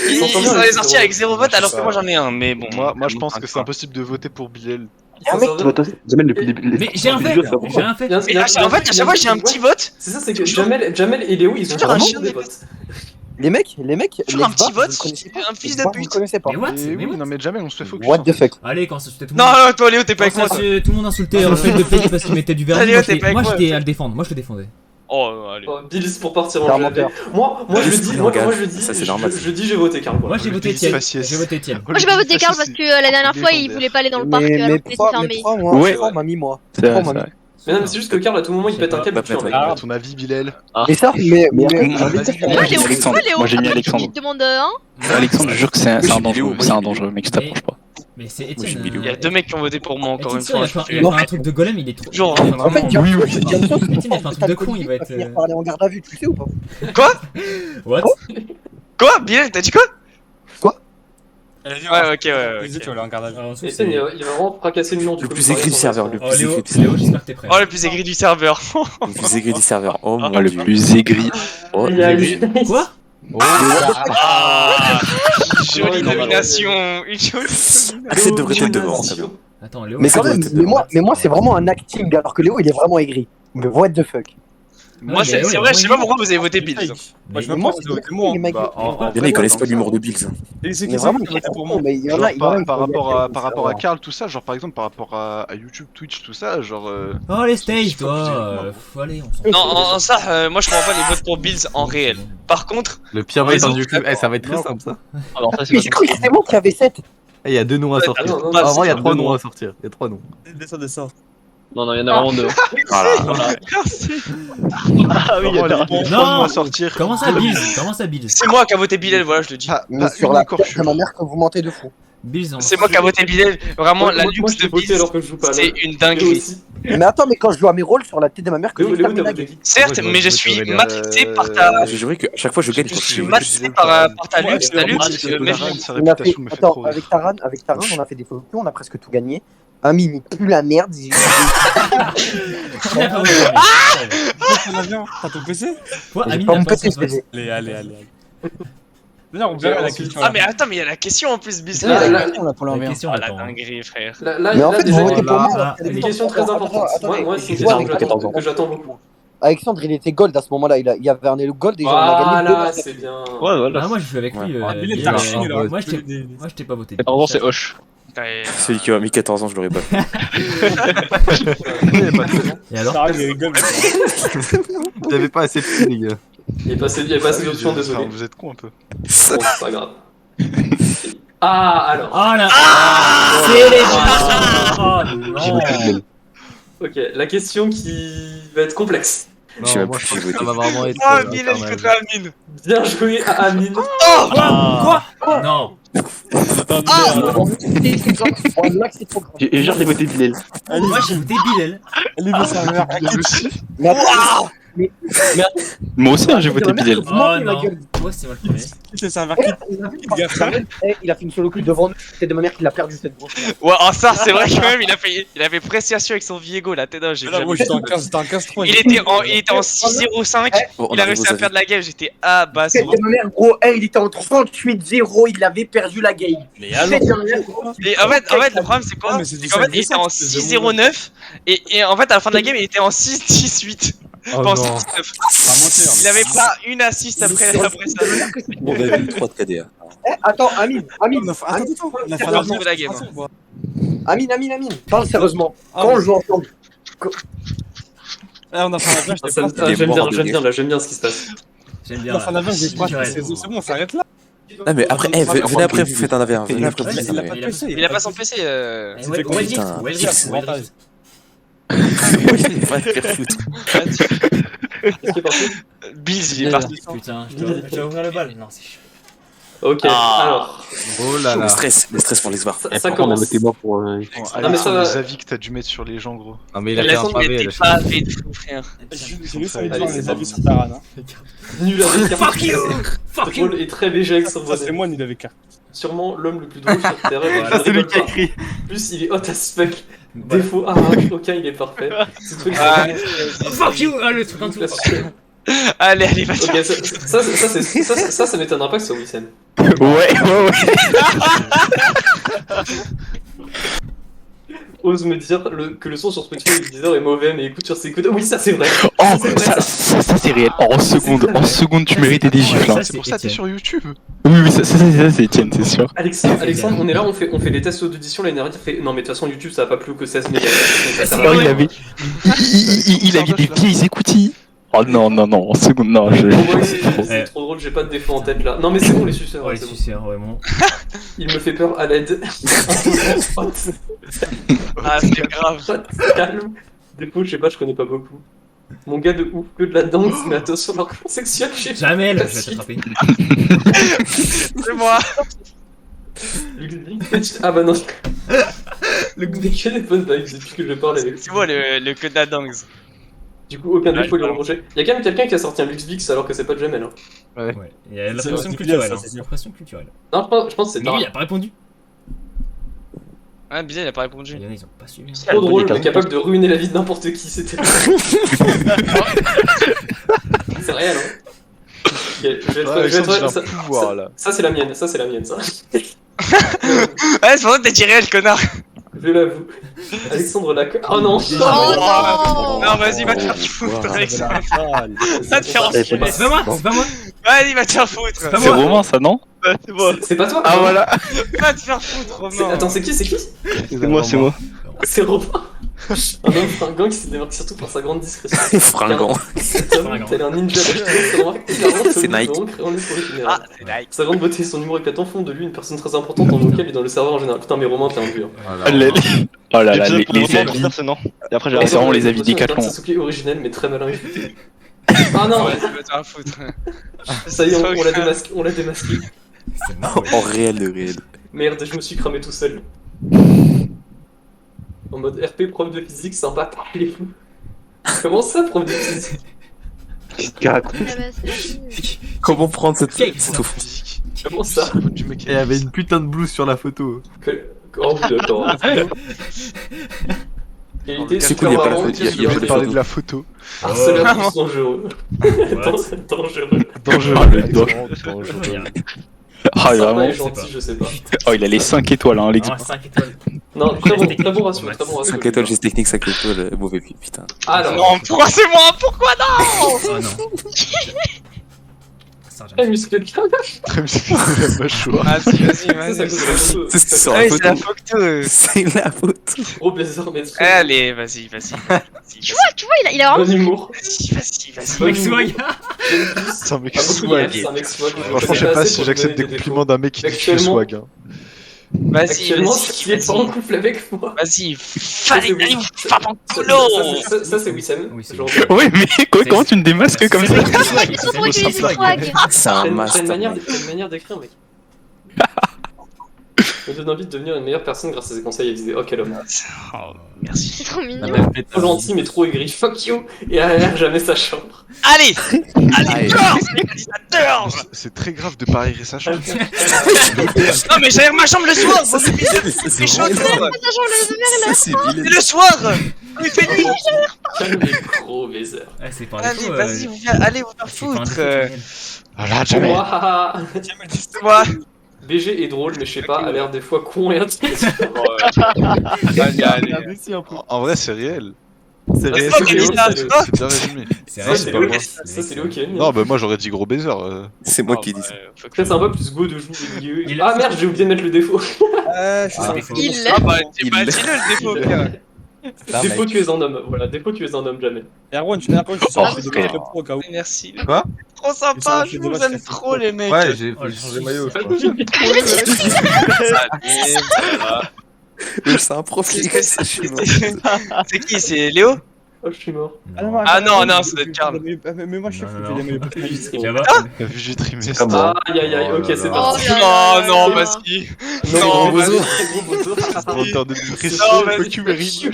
Ils s'en est sortis avec 0 vote alors que moi j'en ai un, mais bon. Moi, je pense que c'est impossible de voter pour Bilal. Ils s'en sortent bien. Jamel, depuis le début. Mais j'ai un fait. J'ai un fait. Il y a- Mais en fait, à chaque fois, j'ai un petit vote. C'est ça, c'est que Jamel et Léo, ils ont Toujours un vraiment chien des de potes. Les mecs, Toujours un les petit bars, vote, vous le connaissez pas. un fils Les de bars, pute. Vous le connaissez pas. Mais what Et Mais oui, what non mais jamais on se fait focus. What the fuck? Allez, quand c'était tout le Non, monde. non, toi Léo, t'es pas avec moi. toi. Tout le monde insultait Raphaël de Pays parce qu'il mettait du vernis. Allez, Moi, t'es j'étais pas avec moi, moi, j'étais frère. à le défendre. Moi, je le défendais. Oh, allez. Oh, Billis pour partir C'est un en menteur. GLD. Moi je Billis dis, pour moi l'engage. je dis, Ça, c'est normal, ça. je dis j'ai voté Karl. Moi, j'ai voté Billy Etienne. faciès. J'ai voté Etienne. Moi, j'ai pas voté Karl parce que la dernière fois, il voulait pas aller dans le parc alors que c'était fermé. Moi, on m'a mis moi. C'est vrai, Pourquoi on c'est m'a vrai. Mais non, mais c'est juste que Karl à tout moment il pète un câble. Bah, puis on peut-être. l'a- À ton avis, Bilal? Mais ça, mais Moi, j'ai Léo, Alexandre. moi, Léo, Moi, j'ai mis après, Alexandre. il te demande un. Alexandre, je jure que c'est un Moi, j'ai dangereux. mis Léo, C'est un moi, dangereux, mec, tu t'approches pas. Mais c'est Moi, Etienne. j'ai mis Léo. Il y a deux mecs qui ont voté pour moi encore une Etienne, fois. il a fait un truc de golem, il est trop. Toujours, Enfin, En fait, vraiment, il y a Oui, oui. il y a une chance que Etienne, il a fait un truc de con, il va être. finir par aller en garde à vue, tu sais ou pas? What Quoi? Bilal, t'as dit quoi? Ouais, Ouais, ok, ouais. Les autres, tu vas aller en garde à vue. Alors, ensuite, Etienne, c'est- il va vraiment fracasser le mur du Le coup, plus il aigri du paraît, serveur, son- le Oh, plus Léo, aigri du Léo, serveur. j'espère que t'es prêt. Oh, le plus aigri du serveur. Le plus aigri du serveur. Oh Oh, mon le dieu. plus aigri. Oh, Il y a- aigri. Quoi Ah, jolie Non, nomination. Une jolie. Axel devrait être devant. Attends, Léo. Mais quand doit même, être mais moi c'est vraiment un acting alors que Léo il est vraiment aigri. Mais what the fuck? Moi, c'est vrai, je sais pas pourquoi vous avez voté Bill. Moi, je Mais veux moi, pas c'est voter moi. les mecs. Bah, en Il y en a, ils connaissent pas l'humour de Bills. hein. Et ceux Mais qui vraiment, savent voter pour moi. mais il y en Genre a, il y en a, par il rapport à Karl, tout ça, genre par exemple par rapport à YouTube, Twitch, tout ça, genre. Oh, les stages, Il faut toi. que Faut aller, on s'en fout. Non, en ça, moi je comprends pas les votes pour Bills en réel. Par contre, Le pire Les vote en autres, YouTube. d'accord. Ça va être très simple ça. Alors, ça, c'est Mais pas je crois que c'est moi qui avait 7. Il y a deux noms à sortir. non, non, Ah, vraiment, il y a c'est trois deux noms noms. à sortir. Il y a trois noms. Descends. Non, il y en a vraiment deux. Voilà. merci. Ah oui, il y a Bon, Non. à sortir. Comment ça, Bills Comment ça, Bills C'est moi qui a voté Bilal, voilà, je le dis. Mais sur la tête de ma mère que vous mentez de fou. Bills en. C'est moi qui a voté Bilal. Vraiment, la Moi, luxe je l'ai de voté Bills, alors que je joue pas. c'est Léo une dinguerie. aussi. Mais attends, mais quand je joue à mes rôles sur la tête de ma mère que Léo, je Léo, ferme t'as la voté gueule. qui Certes, Moi, mais je je suis vote matrixé par ta. J'ai juré que à chaque fois je gagne Je quand je suis suis. matrixé par ta luxe. Ta luxe, mec. Sa On a fait, réputation me fait attends, trop rire. avec Taran, on a fait des photos, on a presque tout gagné. Ami, mais plus la merde. Qui n'a pas voté On a bien. T'as ton PC? Quoi, J'ai Amine pas n'a mon pas PC, son vote. Allez. Non, on verra la question. Ah, mais attends, mais il y a la question en plus, Bills. Là, là. là, La question, Ah, la attends. dinguerie, frère. Mais en fait, déjà, vous il y a votez pour moi. là, une question très importante. Moi, c'est une Moi, question avec 14 ans. que j'attends beaucoup. Alexandre, il était gold à ce moment-là. Il y avait un le gold et genre, on a gagné Voilà, 2 c'est bien. Ouais, voilà. Ah, moi, je joue avec lui. Ah, Bilal, Bilal, t'as un chien, là. Moi, je t'ai pas voté. En revanche, c'est Hoche. Celui qui a mis 14 ans, je l'aurais pas fait. Et alors Ça arrive, il rigole. Il avait pas assez de filles, les gars. Il y a pas assez d'options, désolé. Vous êtes con un peu. Bon, c'est pas grave. Ah, alors. Oh là. C'est les non. Ok, la question qui va être complexe. Je sais même moi, plus je pense qui que ça va voter. vraiment être. Oh, Bilal contre Amine. Bien joué à Amine. Quoi? Non. Max, c'est trop grand. J'ai genre voté Bilal. Moi j'ai voté Bilal. Moi aussi, j'ai voté Bilal. Oh non. Moi c'est moi le premier. C'est ça, Marquis. Il a fait une solo clip devant nous. C'est de ma mère qui l'a perdu cette grosse. Ouais, oh, ça, c'est vrai quand même, il avait préciation avec son Viego là, t'es dingue. Là, moi j'étais en 15-3. Il était en 6-0-5, il a réussi à perdre la game, j'étais abasourdi. C'est de ma mère, gros. Il était en 38-0. Il avait perdu la game. Mais alors. Et en fait, le problème c'est quoi? C'est qu'en fait, il était en 6-0-9 et en fait, à la fin de la game, il était en 6-18. Oh Pas en non. 6-9. Il avait pas une assist après ça. On avait eu 3 de KDA. Attends, Amine. de la game. Amine. Parle sérieusement. Quand on joue ensemble. On a fait un avion, J'aime bien ce qui se passe. J'aime On bien. a fait un avion, c'est bon, on s'arrête là. Non mais après, venez après, vous faites un AV1. Venez après, vous faites un Il a AV1. pas de PC. Il a pas son PC. Putain, Well va te faire foutre. Biz, il est parti. Putain, je dois ouvrir le bal. Non, c'est chaud. Ok, alors. Oh là là. Le stress pour les voir. Ça commence. moi pour. Non, mais Allez, ça va. les avis que t'as dû mettre sur les gens, gros. Non, mais il a fait un Il pavé, était elle pas fait de fou, frère. J'ai lu son Allez, vidéo, c'est les bon. avis sur Taran. Nul avec carte. Fuck you. Fuck you. Drôle et très léger avec son Ça, c'est bonnet. moi, nul avec carte. Sûrement l'homme le plus drôle sur Terre. et je Ça, c'est lui rigole qui a pas. écrit. Plus il est hot as fuck. Défaut arrache, aucun il est parfait. Ce truc Ah, Fuck you. Ah, le truc en dessous. allez, va Ok, ça m'étonnera pas que ce soit Wissem. Ouais. Ose me dire que le son sur Spotify du Deezer est mauvais, mais écoute sur ses écoutes. Oui, ça c'est vrai. Oh, C'est vrai, ça c'est réel. En seconde, tu méritais des gifles. hein. Ah, Ça, C'est pour ça que t'es sur YouTube. Oui, ça c'est Etienne, c'est sûr. Alexandre, on est là, on fait des tests d'audition l'année dernière. Fait non, mais de toute façon, YouTube ça va pas plus que 16 mégas. Oh, il avait des vieilles écoutilles. Oh non, en seconde, non, C'est trop drôle, j'ai pas de défaut en tête là. Non, mais c'est bon, les suceurs. Oh, les c'est bon. suceurs, vraiment. Il me fait peur à l'aide. Ah, c'est grave. Calme. Défaut, je sais pas, je connais pas beaucoup. Mon gars de ouf, que de la danse, mais attention, leur plan sexuel, je sais pas. Jamais elle, je vais t'attraper. C'est moi. Ah bah non. Le goût des queues est bonne vibes depuis que je parle avec C'est moi le code d'Adangs. Du coup, aucun défaut lui reprocher. Y'a quand même quelqu'un qui a sorti un LuxVix alors que c'est pas Jamel. Hein. Ouais, il y a C'est l'impression Bilal, culturelle. ça, hein. c'est sûr. L'impression culturelle. Non, je pense que c'est Mais Tara. lui, il a pas répondu. Ah, bizarre, il a pas répondu. Il y en a, ils ont pas suivi. Trop drôle, mais capable de ruiner la vie de n'importe qui, c'était. C'est réel, hein. Ok, je vais être. Ça, c'est la mienne, ça. Ouais, c'est pour ça que t'as dit réel, connard. Je l'avoue. Alexandre Lac. Oh non! Non, vas-y, va te faire foutre, Alexandre. Va te faire enculer. C'est pas moi, c'est pas moi. Vas-y, va te faire foutre. C'est Romain, ça, non? C'est moi. C'est pas toi? Ah voilà. Va te faire foutre, Romain. Attends, c'est qui? C'est moi. C'est Robin. Un homme fringant qui se démarque surtout par sa grande discrétion. Fringant. Cet homme, tel un ninja, se remarque hilarant C'est Nike. en lui pour éphémère. Ah, c'est Nike. Sa grande beauté et son humour éclatant font de lui une personne très importante en local et dans le serveur en général. Putain, mais Romain, t'es un vieux. Oh là là, les avis. Et après, j'ai Et c'est vraiment les avis Decathlon. Sasuke originel mais très malin. Ah non, Ouais, tu vas te faire foutre. ça y est, on l'a démasqué. C'est moi, ouais. En réel de réel. Merde, je me suis cramé tout seul. En mode RP, prof de physique, sympa, il est fou. Comment ça, prof de physique? Comment prendre cette Cake. offense? Comment ça? Et il y avait une putain de blouse sur la photo. Oh putain. Qualité C'est cool, il y a pas la super photo, il y a marrant, pas de Parler photo. de la photo. harceleur plus dangereux. Dangereux. Dangereux. Ah, Sympa vraiment. et gentil, je sais pas. Oh, il a les 5 étoiles, hein, Alex. Ah, 5 étoiles. Non, très bon ratio, très bon ratio. 5 étoiles, geste technique, 5 étoiles, mauvais vie, putain. Alors, Non, pourquoi c'est moi? Pourquoi non? Oh non. Ça, eh, j'aime. muscle de canne. Très bien, la mâchoire. Vas-y, Ça, ça vas-y. cause de la photo. C'est sur Ah la oui, c'est la photo. photo. C'est la photo. Gros blazer, mais très Allez, vas-y. Tu vois, il a vraiment. bon humour. Vas-y. C'est mec swag. C'est un mec Pas beaucoup de swag. rêves, c'est un mec swag. Franchement, je sais pas si j'accepte des compliments d'un mec qui dit que je suis swag. Hein. Vas-y, Actuellement, s'il est pas en vas-y. couple avec moi. Vas-y, fallait aller vous faire en colo. Ça, c'est Wissam. Oui, c'est Genre, Oui, mais comment tu me démasques comme ça? Ils sont trop utilisés swag. C'est un t'as une master. manière d'écrire, mec. Me donne envie de devenir une meilleure personne grâce à ses conseils avisés. Oh, quel homme. Oh, merci. C'est trop mignon. Trop gentil, mais trop aigri. Fuck you. Et AR, jamais sa chambre. Allez, Allez. dehors. C'est très grave de pas aérer sa chambre. Non mais j'aère ma chambre le soir. C'est chaud. C'est le soir. Il fait nuit. Calme les gros baisers. Ah, c'est pas un Allez, défaut, vas-y, allez vous faire c'est pas un foutre. défaut, Voilà, jamais. Ouah. C'est moi. BG est drôle, mais je sais pas, a l'air des fois con et intelligent. En vrai, c'est réel. C'est réel. C'est toi qui dis ça, c'est toi. C'est bien résumé. C'est Ça, vrai, c'est c'est Léo pas moi. ça, c'est Léo qui a mis. Non, bah moi j'aurais dit gros baiser. C'est moi qui dis ça. Très sympa, plus go de jouer au milieu. Il Ah a- merde, j'ai oublié de mettre le défaut. Il Ah bah dis-le le défaut. Défaut, tu es un homme. Voilà, défaut, tu es un homme, jamais. Erwan, tu sors de frère. pro au cas où. Merci. Quoi Trop sympa, je vous aime trop les mecs. Ouais, j'ai Oh, changé maillot, je crois. C'est un profil. C'est qui? C'est Léo? Oh, je suis mort. Ah non, non, ça doit être Karl. Mais moi je suis Non, fou, non, j'ai des maillots. Ça va? Vu j'ai trimé comme ça. moi. Aïe aïe aïe, ok, c'est Oh, parti. bien. Oh non, vas-y. Non, vas-y. Menteur de dépression, Non, vas-y. que tu mérites.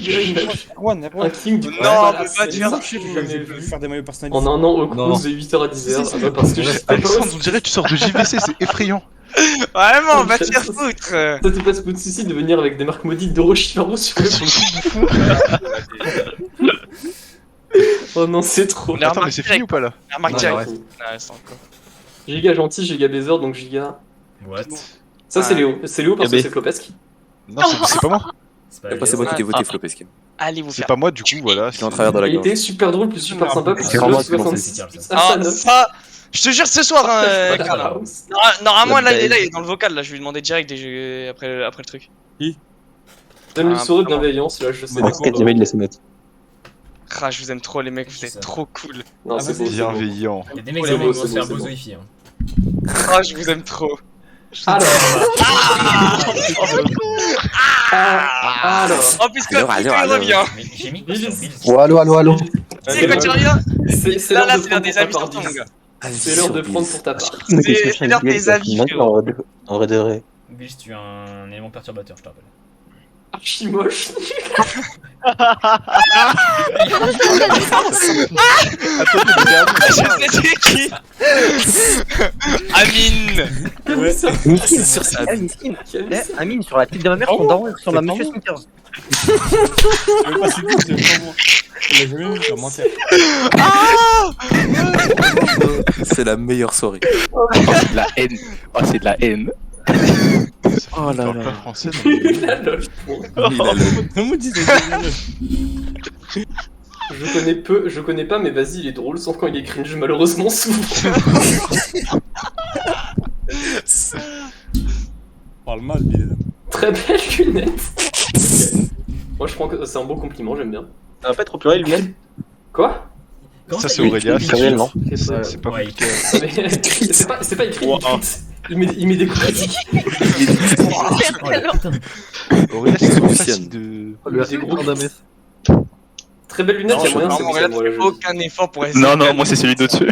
Erwan, Un Erwan. king du Non, mais va te faire Je sais que j'ai pu faire des maillots personnalisés. En un an, au Non. cruise de 8h à 10h. Ah bah parce que je sais pas. Alexandre, on dirait que tu sors de JVC, c'est effrayant. Vraiment, va te faire foutre. Ça te passe pas de soucis de venir avec des marques maudites d'Orochimaru sur le Oh non, c'est trop. On a Attends, mais c'est remarqué fini ou pas là? Remarque Non, direct. ouais. Ouais, c'est encore. Giga gentil, giga baiser, donc giga. What? Ça, c'est Léo. C'est Léo parce que Gabé. c'est Flopesque. Non, c'est pas moi. C'est pas Après, c'est moi qui t'ai voté Flopesque. Allez vous C'est faire. pas moi, du coup, voilà. Je suis en travers de la Il gorge. était super drôle, plus super sympa, plus C'est vraiment 66. Ah, ça. Je te jure, ce soir, hein, Karl. Ah, Normalement, La là, il est belle. là, il est dans le vocal. Là, je vais lui demander direct après le truc. Donne le Ah, sourire de vraiment. bienveillance, là, je sais Mais pas. T'inquiète, jamais de laisser mettre. Ah, je vous aime trop, les mecs, vous C'est êtes ça. trop cool. Non, c'est beau. c'est beau. Bienveillant. Il y a des mecs Oh, qui c'est beau, vont se c'est faire beau, c'est bozoifier. Hein. Ah, je vous aime trop. Alors. Alors. En plus, quand Alors, il alors. revient. Mais j'ai mis quoi sur Bills. Bills? Oh, allô, allô, allô. Tu sais, quand tu reviens, C'est là, l'heure de c'est l'heure prendre des pour ta avis part, sur toi, mon Bills. gars. C'est l'heure de prendre pour ta part. C'est l'heure des avis, frérot. En vrai de vrai. Bills, tu es un élément perturbateur, je te rappelle. Archi moche. Je sais c'est qui. Amine. Miskin, Sur ça. Miskin. Amine, sur la tête de ma mère, son daron sur la Monsieur Sneakers. Je veux pas c'est tout, c'est vraiment. Il a jamais vu, tu vas mentir. C'est la meilleure soirée. Oh, la haine. Oh, c'est de la haine. Oh là Parle pas là. français, Il a le- Il a le- Tout le monde dit Je connais pas, mais vas-y, il est drôle, sauf quand il est cringe, malheureusement, souvent. Parle mal, Bill. Très belle lunette. Moi, je prends que c'est un beau compliment, j'aime bien. Ça va pas être au pluriel lui-même? Quoi? Comment Ça, c'est Aurélia. C'est réel, non? C'est pas Ouais, compliqué. C'est pas écrit, il tweet. Il met des critiques. Oh, putain. Aurélia, c'est trop Luciane. facile de. Des gros Très belle lunette, il y a moyen, c'est Vraiment, Wissam, là, voilà, tu fais aucun effort pour essayer. Non, non, moi c'est celui d'au-dessus.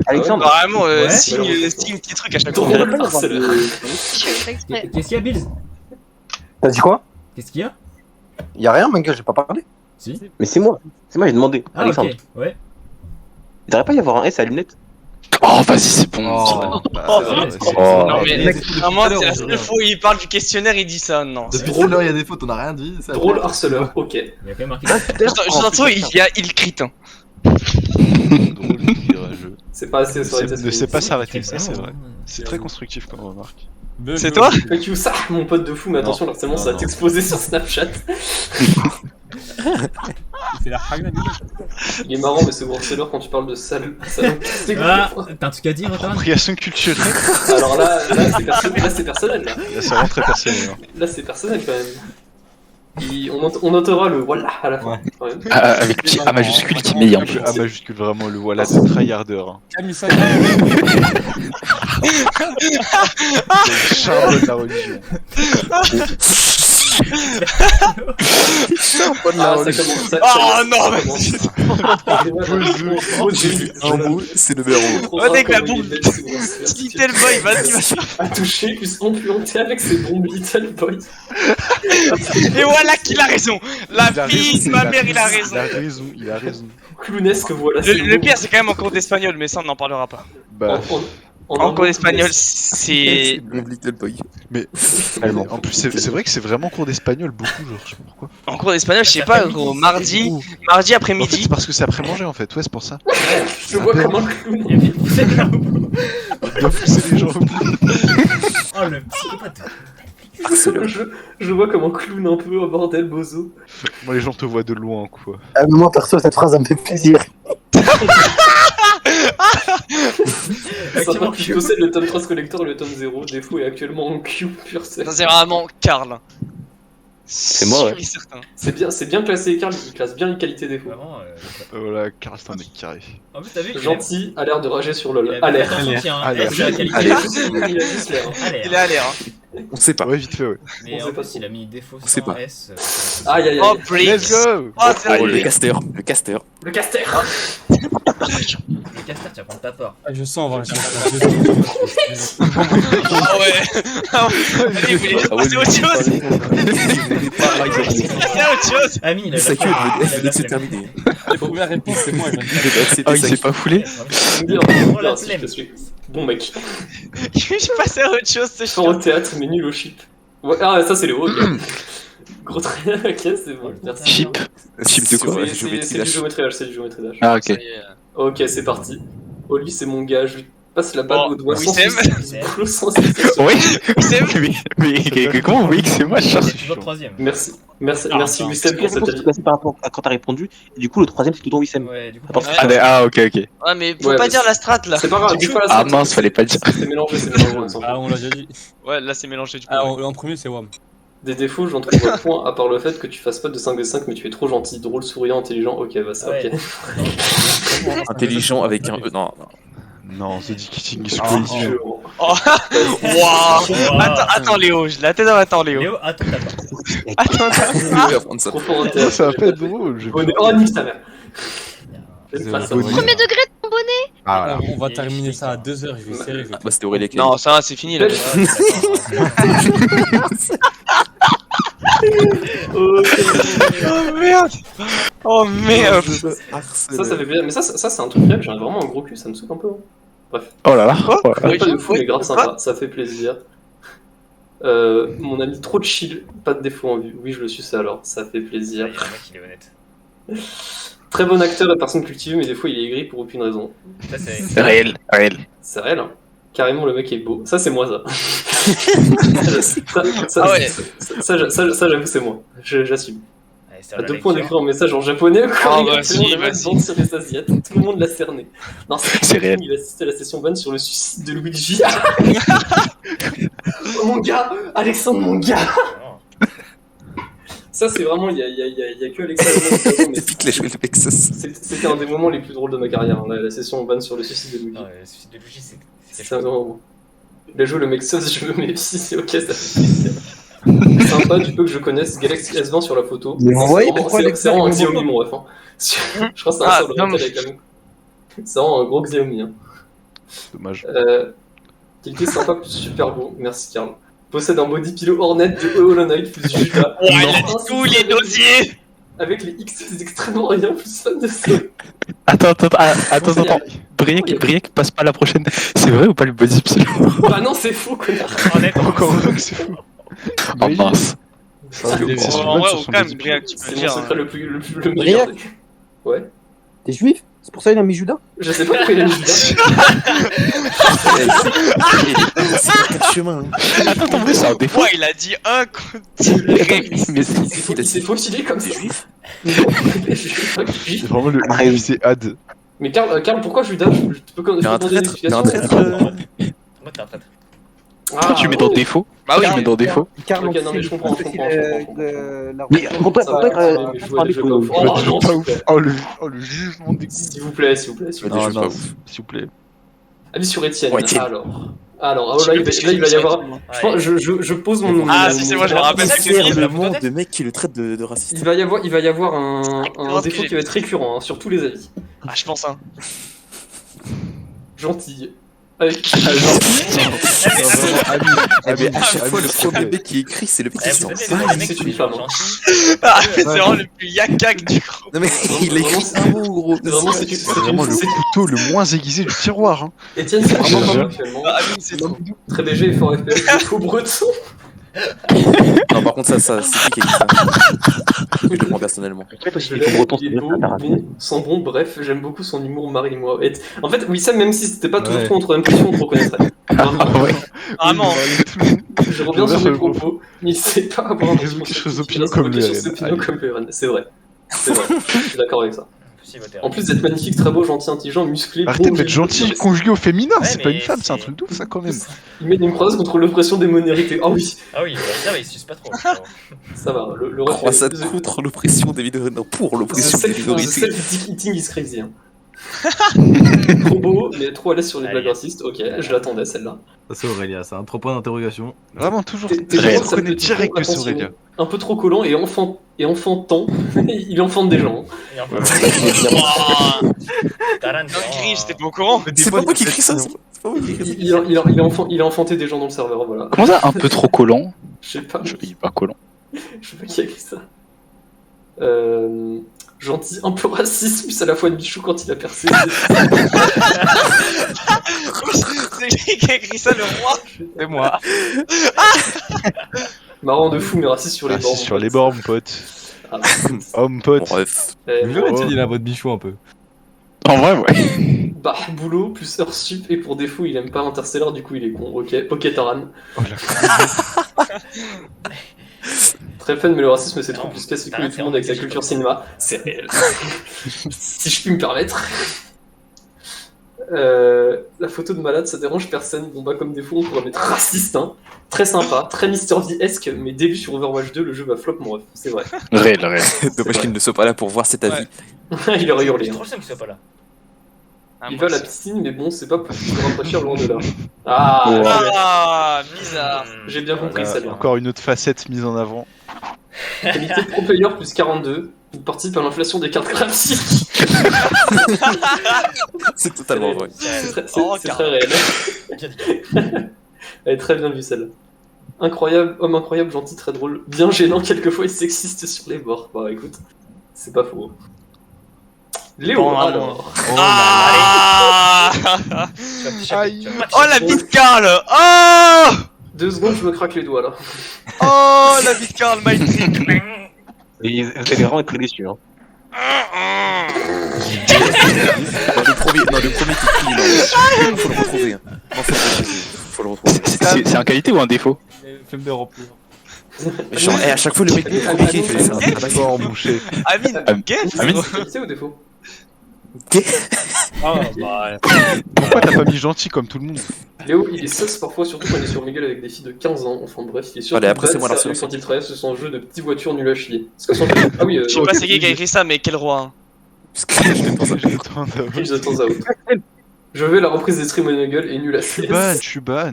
Alexandre, Vraiment, Ouais. signe petit truc à chaque fois. Drôle harceleur. Je fais exprès. Qu'est-ce qu'il y a, Bills? T'as dit quoi? Qu'est-ce qu'il y a? Y'a rien, mec, j'ai pas parlé. Si. mais c'est moi. C'est moi, j'ai demandé. Ah, Alexandre, ok. Ouais. il devrait pas y avoir un S à lunettes? Oh, vas-y, c'est bon. Oh, Non, mais mec, vraiment, c'est la on seule dirait. fois où il parle du questionnaire, il dit ça. Non. Depuis tout à l'heure, il y a des fautes, on a rien dit. ça- Drôle harceleur, ok. Il y a quand même marqué. Je t'en trouve, il crie. Hein. Drôle, courageux. C'est pas assez, ça aurait été Ne sait pas assez s'arrêter, ça c'est vrai. C'est très constructif comme remarque. C'est toi? Fuck you, ça, mon pote de fou, mais attention, le harcèlement, ça va Non. t'exploser sur Snapchat. Il fait la hague, Bill. Il est marrant, mais ce gros harceleur quand tu parles de sale. C'est Ah, t'as un truc à dire, Antoine? Appropriation culturelle. Alors là, c'est personnel, là. Là, c'est vraiment très personnel. hein. Là, c'est personnel quand même. On notera le voilà à la fin. Ouais. quand même. Avec petit A majuscule qui met bien. A majuscule, vraiment, le voilà de tryharder. Hein. Camille, ça Il charbonne la religion. Ah, ça commence. Oh non, Un mot, c'est le meilleur mot. Oh, dès que la bombe. Little Boy, vas-y. A touché, plus amputé avec ses bombes Little Boy. Et voilà qu'il a raison. La Il a fille raison, de ma mère, il a raison. Il a raison. Clownesque, voilà. Le pire, c'est quand même en cours d'espagnol, mais ça, on n'en parlera pas. Bah, En cours d'espagnol, c'est. Little Boy. mais en plus, c'est vrai que c'est vraiment cours d'espagnol beaucoup, genre, je sais pas pourquoi. En cours d'espagnol, je sais pas, gros, mardi En fait, après-midi. c'est parce que c'est après manger en fait, ouais, c'est pour ça. Je vois comme un clown. Il a fait pousser de la Il doit pousser les gens au bout. Oh le psychopathe. Je vois comme un clown un peu, oh bordel, bozo. Moi, les gens te voient de loin, quoi. Ah, mais moi, perso, cette phrase, ça me fait plaisir. Sympa que je possède le tome 3 collector et le tome 0. Défaut est actuellement en Q pur sec. Ça, c'est vraiment Karl. C'est moi, ouais. Certain. C'est bien classé, Karl, il classe bien les qualités défauts. Vraiment. Voilà, Karl, c'est un mec carré. En plus, t'as vu Gentil, a l'air de rager sur LoL. A A l'air. l'air. C'est la qualité. Il a juste l'air. Il est à l'air. On sait pas. Ouais, vite fait, ouais. Mais On en sait pas plus, trop. il a mis défaut On sait sans pas. S. Aïe aïe Oh, aïe. Briggs. Let's go. Oh, c'est Oh, le vrai. caster. Le caster. Le caster. Le caster, tu vas prendre ta part. Je sens avoir Ah ouais. Allez, vous voulez passer à autre chose. Passer à autre chose. Ami, il a Sa queue, la elle est terminée. La première réponse, c'est moi. Ah, il s'est pas foulé. Je suis bon mec. Je passe à autre chose, c'est Fort au chiant. théâtre, mais nul au chip. Ouais, ah, ça c'est le haut. Gros trait, ok, c'est bon. Merci. Chip. Chip de quoi? C'est du géométrie H, c'est du géométrie H. Ah, ok. Ok, c'est parti. Oli, c'est mon gars, je lui passe la balle Oh, au doigt oui, sans Sam. souci, sans souci. Oui. C'est Mais comment oui que c'est moi, Charles? C'est toujours troisième. Merci, merci, Ah, merci non. Wissem pour cette avis. C'est par rapport à quand t'as répondu. Et du coup, le troisième, c'est tout ton Wissem. Ouais, du coup. Attends, Ah, ok, ok. Ouais, mais faut Ouais, pas mais dire la strat là. C'est pas grave, dis pas la Ah sortie. mince, fallait pas le dire. C'est mélangé, on s'en fout. Ah, on l'a déjà dit. Ouais, là c'est mélangé du coup. Ah, en premier, c'est WAM. Des défauts, j'en trouve un point, à part le fait que tu fasses pas de 5v5, mais tu es trop gentil, drôle, souriant, intelligent. Ok, bah ça, Ouais. ok. Intelligent avec un E. Non, non. Non, The Dick King is Je- crazy. Waouh. Attends Léo, j'ai la tête dans attends Léo. Léo, attends ta part. Attends. Il va prendre ça. Trop fort en Ça, théâtre. ça va pas être drôle. Oh, nique sa mère. Faites pas ça. Premier degré de ton bonnet. Ah, voilà. On va terminer ça à 2h, je vais serrer. Bah, c'était Aurélien qui Non, ça c'est fini là. Oh merde. Oh merde. Ça fait plaisir. Mais ça c'est un truc bien, j'ai vraiment un gros cul, ça me saoule un peu. Bref. Oh là là. Oh là là. Pas de fou, mais grave sympa, ça fait plaisir. Mon ami trop de chill, pas de défaut en vue. Oui, je le suis, ça alors, ça fait plaisir. Il y a un mec, il est honnête. Très bon acteur et personne cultivée, mais des fois il est aigri pour aucune raison. Ça, c'est. Réel, réel. C'est réel, hein. Carrément, le mec est beau. Ça, c'est moi, ça. Ah ouais. Ça, j'avoue, c'est moi. J'assume. Allez, c'est À la 2 points lecture. d'écrire un message en japonais, Ah, quoi. vas-y, Le mec vas-y. bande sur les Asiates. Tout le monde l'a cerné. Non, C'est réel. Il assiste à la session ban sur le suicide de Luigi. Oh, mon gars, Alexandre, mon gars. Ça, c'est vraiment, il y a que Alexandre. mais Depuis que j'ai joué le Vexus. C'était un des moments les plus drôles de ma carrière, hein, la session ban sur le suicide de Luigi. Non, le suicide de Luigi, c'est quelque C'est un chose. grand moment. Il a joué le mec sauce, je me méfie, c'est ok, ça fait plaisir. Sympa, du peu que je connaisse Galaxy S20 sur la photo. Mais vous voyez pourquoi c'est Alexa, vraiment un il me Xiaomi, mon ref. Hein. Je crois que c'est un Ah, sort de non, Intel avec la main. C'est vraiment un gros Xiaomi. Hein. Dommage. Qualité sympa, plus super beau. Merci, Karl. Possède un body pillow Hornet de Hollow Knight plus Judas. Oh, il a dit tous les dossiers. Avec les X extrêmement rien, plus fan de ça. Attends. Briac, passe pas à la prochaine. C'est vrai ou pas le body psy? Bah non, c'est faux, connard. Honnêtement, Encore heureux que c'est fou. Oh mince. C'est une Oh, session en ban vrai, sur au son calme, body Briac, tu peux C'est le mon dire. secret hein. le meilleur. Briac Ouais. T'es juif? C'est pour ça qu'il a mis Judas? Je sais pas pourquoi il a mis Judas. C'est le chemin. Attends, mais c'est un défaut. Ouais, il a dit un contre. Mais Il s'est faustilé comme ça. Juif. C'est vraiment le c'est Ad. Mais Karl, pourquoi Judas? Je peux Il y a un demander une traître. Il y a un explication. traître. moi, t'es un traître. Pourquoi tu mets dans défaut? Bah oui, Tu mets dans défaut. Ok, non, mais je comprends. Mais pourquoi Je veux pas ouf. Oh, non, Pas s'il vous ouf. plaît. Oh le jugement des S'il vous plaît, s'il vous plaît. Non, Non, juste non, pas ouf. s'il vous plaît. Avis sur Étienne. Ouais, Étienne. Alors, là, il va y avoir. Je pose mon. Ah, si, c'est moi, je me rappelle. Le monde de mec qui le traite de raciste. Il va y avoir un défaut qui va être récurrent sur tous les avis. Ah, je pense, hein. Gentil. Avec. Ah, mais à chaque fois, le premier mec qui écrit, c'est le mec qui s'en va. c'est une femme. Ah, c'est vraiment le plus yak-yak du groupe. Non, mais il écrit un mot, gros. Vraiment, C'est vraiment le couteau le moins aiguisé du tiroir. Hein. Étienne, c'est vraiment pas mal actuellement. Ah, Amine, c'est trop. Très léger et fort FPS. Faux breton. Non, par contre, ça, c'est qui a dit ça? Je le prends personnellement. Je l'aime, il est beau, bon, sans bon, bref, j'aime beaucoup son humour, Marie-moi. En fait, Wissam, même si c'était pas toujours trop en troisième position, on te reconnaîtrait. Vraiment. Vraiment. Je reviens sur mes propos, il sait pas avoir un Résout ses opinions comme le RN. C'est vrai. C'est vrai, je suis d'accord avec ça. En plus d'être magnifique, très beau, gentil, intelligent, musclé. Arrêtez beau, de mettre généreux, gentil conjugué au féminin, c'est pas une femme, c'est un truc de ouf ça quand même. Il met une croisade contre l'oppression des minorités. Ah oui, Ah oui, ça va, il suce pas trop. ça va, le Croisade contre l'oppression des minorités. Non, pour l'oppression des minorités. Self-eating is crazy. Hein. Trop beau, mais trop à l'aise sur les blagues racistes. Ok, je l'attendais celle-là. Ça c'est Aurélia, c'est un 3 points d'interrogation. Vraiment toujours. T'es Je vraiment reconnais ça, direct que c'est attentionné, Aurélia. un peu trop collant et enfantant. Il enfante des gens. Taran, Gris, j'étais pas au courant. C'est pas moi qui écris ça. C'est pas moi qui écris ça. Il a enfanté des gens dans le serveur, voilà. Comment ça? Un peu trop collant? Je sais pas. Je dis pas collant. Je sais pas qui a écrit ça. Gentil, un peu raciste, plus à la fois de Bichou quand il a percé. C'est lui qui a écrit ça, le roi. C'est moi. Marrant de fou, mais raciste sur les bords. Sur les bords, mon pote. Ah, Oh, mon pote. Bref. Mais là, Étienne, il a votre bichou un peu. En vrai, ouais. Bah, boulot, plus heure sup, et pour défaut, il aime pas Interstellar, du coup, il est con. Ok, Taran. Oh, la Très fun, mais le racisme, c'est trop Non, plus casse les Taran, couilles de tout le monde avec sa culture cinéma. C'est réel. Si je puis me permettre. La photo de malade, ça dérange personne. Bon, bah, comme défaut, on pourrait mettre raciste, hein. Très sympa, très Mr. V-esque, mais début sur Overwatch 2, le jeu va flop, mon ref. C'est vrai. Réel. Dommage qu'il ne soit pas là pour voir cet avis. Il aurait hurlé. J'ai Hein. trop le seum qu'il soit pas là. Il va à la piscine, mais bon, c'est pas pour se rafraîchir loin de là. Ah, Ah, bizarre. j'ai bien compris Voilà, celle-là. encore une autre facette mise en avant. Qualité de pro player plus 42. Il participe à l'inflation des cartes graphiques. C'est totalement vrai. C'est très réel. Elle est très bien vue celle-là. Incroyable, homme incroyable, gentil, très drôle. Bien gênant, quelquefois et sexiste sur les bords. Bah écoute, c'est pas faux. Léo, Bon, alors. Ah. Aïe. Oh, la bite Carl. Oh. 2 secondes, je me craque les doigts là. Oh, la bite Carl, my trick. Et vous allez vraiment être déçus. Hein. Le premier qui crie, non. Faut le retrouver. Hein. Non, faut le retrouver. C'est un qualité ou un défaut? Film de remplir. Mais genre, à chaque fois, le mec le premier qui il fallait faire un D'accord, bouché. Amine, guess. Qualité ou défaut? Ah bah. Pourquoi t'as pas mis gentil comme tout le monde? Léo, il est sauce parfois, surtout quand il est sur Miguel avec des filles de 15 ans. Enfin bref, il est sûr Allez, que après, c'est moi la sérieux seule. quand il travaille sur son jeu de petites voitures nul à chier. Parce que son jeu... Ah oui, Je sais pas c'est qui a écrit ça, mais quel roi. Hein. Parce que je l'ai pensé. Kills de temps à autre. Je vais la reprise des streams Nuggle et nul à Je suis chier. ban, je suis ban.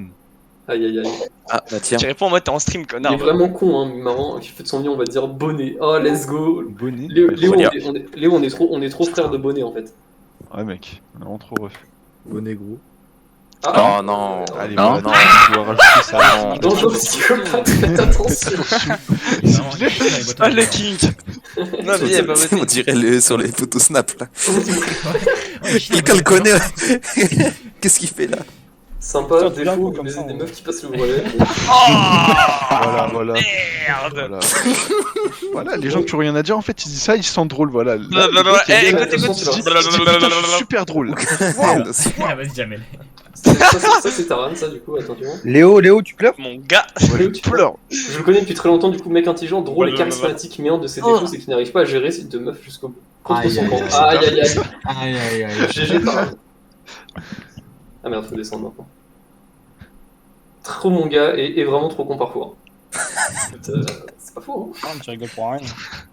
Aïe aïe aïe. Ah, bah tiens. Tu réponds en mode t'es en stream, Il connard. est vraiment con, hein, marrant, qui fait de son mieux, on va dire bonnet. Oh, let's go. Bonnet. Léo, Léo, on est trop frère de bonnet en fait. Ouais, mec, vraiment trop ref. Bonnet gros. Ah, Oh non. Allez, Non. voilà, tu dois rajouter ça. Non. dangereux psychopathe, faites attention. Oh, le kink. Non, mais elle va On voter. dirait sur les photos Snap là. Quelqu'un le connaît. Qu'est-ce qu'il fait là? Sympa, Putain, tu défaut, viens comme mais ça, des hein. meufs qui passent le volet. Voilà. Merde. Voilà. Voilà, les gens qui ont rien à dire, en fait, ils disent ça, ils se sentent drôles, voilà. Blablabla. Eh, écoute, écoute. Attention, Putain, je suis super drôle. Ah, vas-y, Jamel. Ça c'est Taran, ça du coup, attention. Léo, tu pleures? Mon gars. Léo, tu Pleure. Je le connais depuis très longtemps, du coup, mec intelligent, drôle et charismatique, mais un de ses défauts, c'est qu'il n'arrive pas à gérer ses deux meufs jusqu'au bout. Contre Aïe, son aïe, camp. aïe. Aïe aïe aïe. Aïe aïe aïe. GG Taran. Ah merde, faut descendre maintenant. trop mon gars et vraiment trop con parfois. C'est pas faux, hein. Ah, tu rigoles pour rien.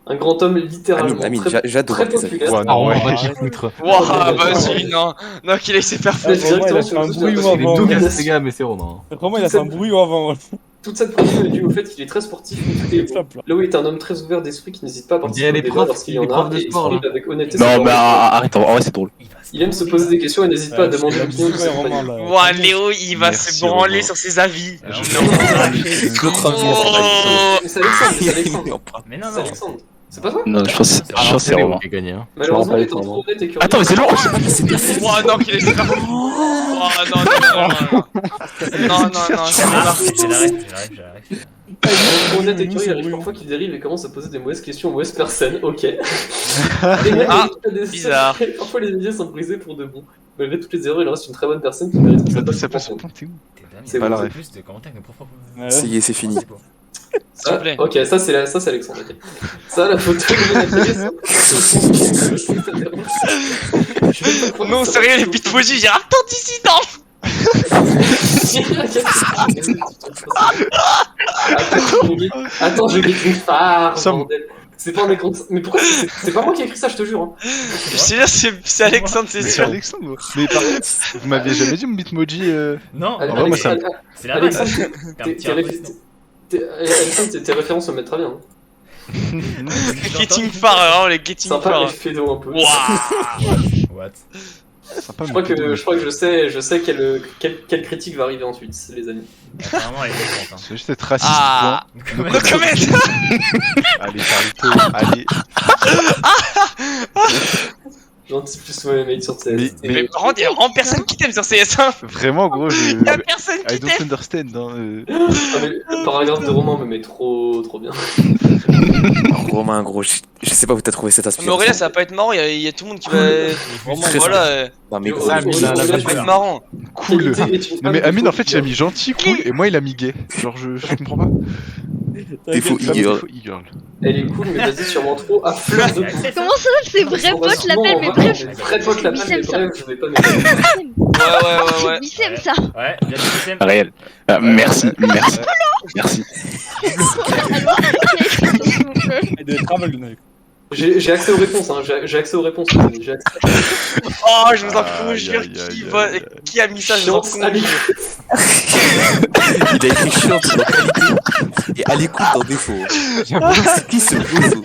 Un grand homme littéralement Amine, très, j'adore très tes avis. populaire. Ouais, Ah, non, ouais, ouais. j'ai foutre. Wouah, vas-y, non. Non, qu'il ait se faire Flèche vraiment, il a directement fait sur un le bruit parce qu'il est avant. dominateur. Les gars, mais c'est Romain. Vraiment, il a fait un bruit avant. Toute cette pression est due au fait qu'il est très sportif. Et bon. Stop, là. Là où il est un homme très ouvert d'esprit qui n'hésite pas à On dirait participer les au débat profs, lorsqu'il y en les a profs de et il sport, s'exprime avec honnêteté. Non, sans mais arrogance. arrête, en vrai, c'est drôle. Il aime se poser des questions et n'hésite pas à demander l'opinion de ses compagnons. Ouah, Léo, il va Merci, se branler Romain. sur ses avis. Alors, L'autre avis, Oh. Mais c'est Alexandre, c'est Alexandre. Mais non, C'est non. Alexandre. C'est pas toi? Non, je pense que c'est Romain. qui a gagné. Hein. Malheureusement, pas il étant Alexandre. trop honnête et curieux. Attends, mais c'est long. Ouah, non, qu'il ait se faire. Ouah, non, J'arrête. Il est trop honnête et curieux, il arrive parfois qu'il dérive et commence à poser des mauvaises questions aux mauvaises personnes. Ok. Les mecs, Ah, il a des- bizarre. Parfois, les idées sont brisées pour de bon. Malgré toutes les erreurs, il reste une très bonne personne qui mérite que ça passe. Ça passe au point, t'es où? C'est pas bon, la c'est- ref. Plus de commentaires que profs. Ça y est, c'est fini. S'il te plaît. Ok, ça c'est Alexandre. Ok. Ça, la photo de la télé, ça. Non, sérieux, les bitmojis, j'ai un tant dissident. Attends, je guette une phare, Ça- bordel. C'est pas un écran. Mais pourquoi c'est pas moi qui ai écrit ça, je te jure. Hein. Je sais sûr, c'est Alexandre, c'est C'est sûr. Alexandre. Mais par contre, vous m'aviez jamais dit mon bitmoji. Non, Allez, ouais, moi, ça- c'est la base. Alexandre, T'es un petit imposteur. Alexandre, tes références se mettent très bien. Hein. Getting far, vraiment, les getting Sympa, far. mais fédo un peu. Waouh. What? Sympa, Je crois que je sais quelle critique va arriver ensuite, les amis. Apparemment, elle est contente. hein. C'est juste être raciste. Ah. point. No comment. Allez, Carlito, allez. Gentil plus moi mate sur CS. Mais par contre, y'a vraiment personne qui t'aime sur CS1. Vraiment, gros, je. Y'a personne I qui don't t'aime. understand. Hein. Ah, mais le paragraphe de Romain me met trop bien. Romain, gros, je sais pas où t'as trouvé cette Mais aspiration. Aurélien, ça va pas être marrant, y'a tout le monde qui va. Vraiment, Très voilà. Non, mais Mais gros, Aurélien, Ça va pas être marrant. Cool. Qualité est une Non, mais femme Amine, qu'il en fait, il a mis gentil, cool, et moi, il a mis gay. Genre, je comprends pas. défaut Femme, e-girl. défaut e-girl. Elle est cool, mais vas-y sûrement trop à fleur de peau. Comment ça, ses vrais potes l'appellent, mais bref. Vrais potes l'appellent, mais Wissem, bref, je vais pas m'énerver. Ouais. Wissem, ça. Ouais, bien Wissem. Réel. Merci. Merci. S'il vous plaît. Et de travel, Gunnar. J'ai accès aux réponses, hein. J'ai accès aux réponses, les amis. J'ai accès. Oh, je vous en Aïe, conjure, aïe, aïe, aïe. qui a mis ça, je vous en Chance, allez. Il a écrit chiant dans qualité et à l'écoute dans défaut. C'est qui ce bozo?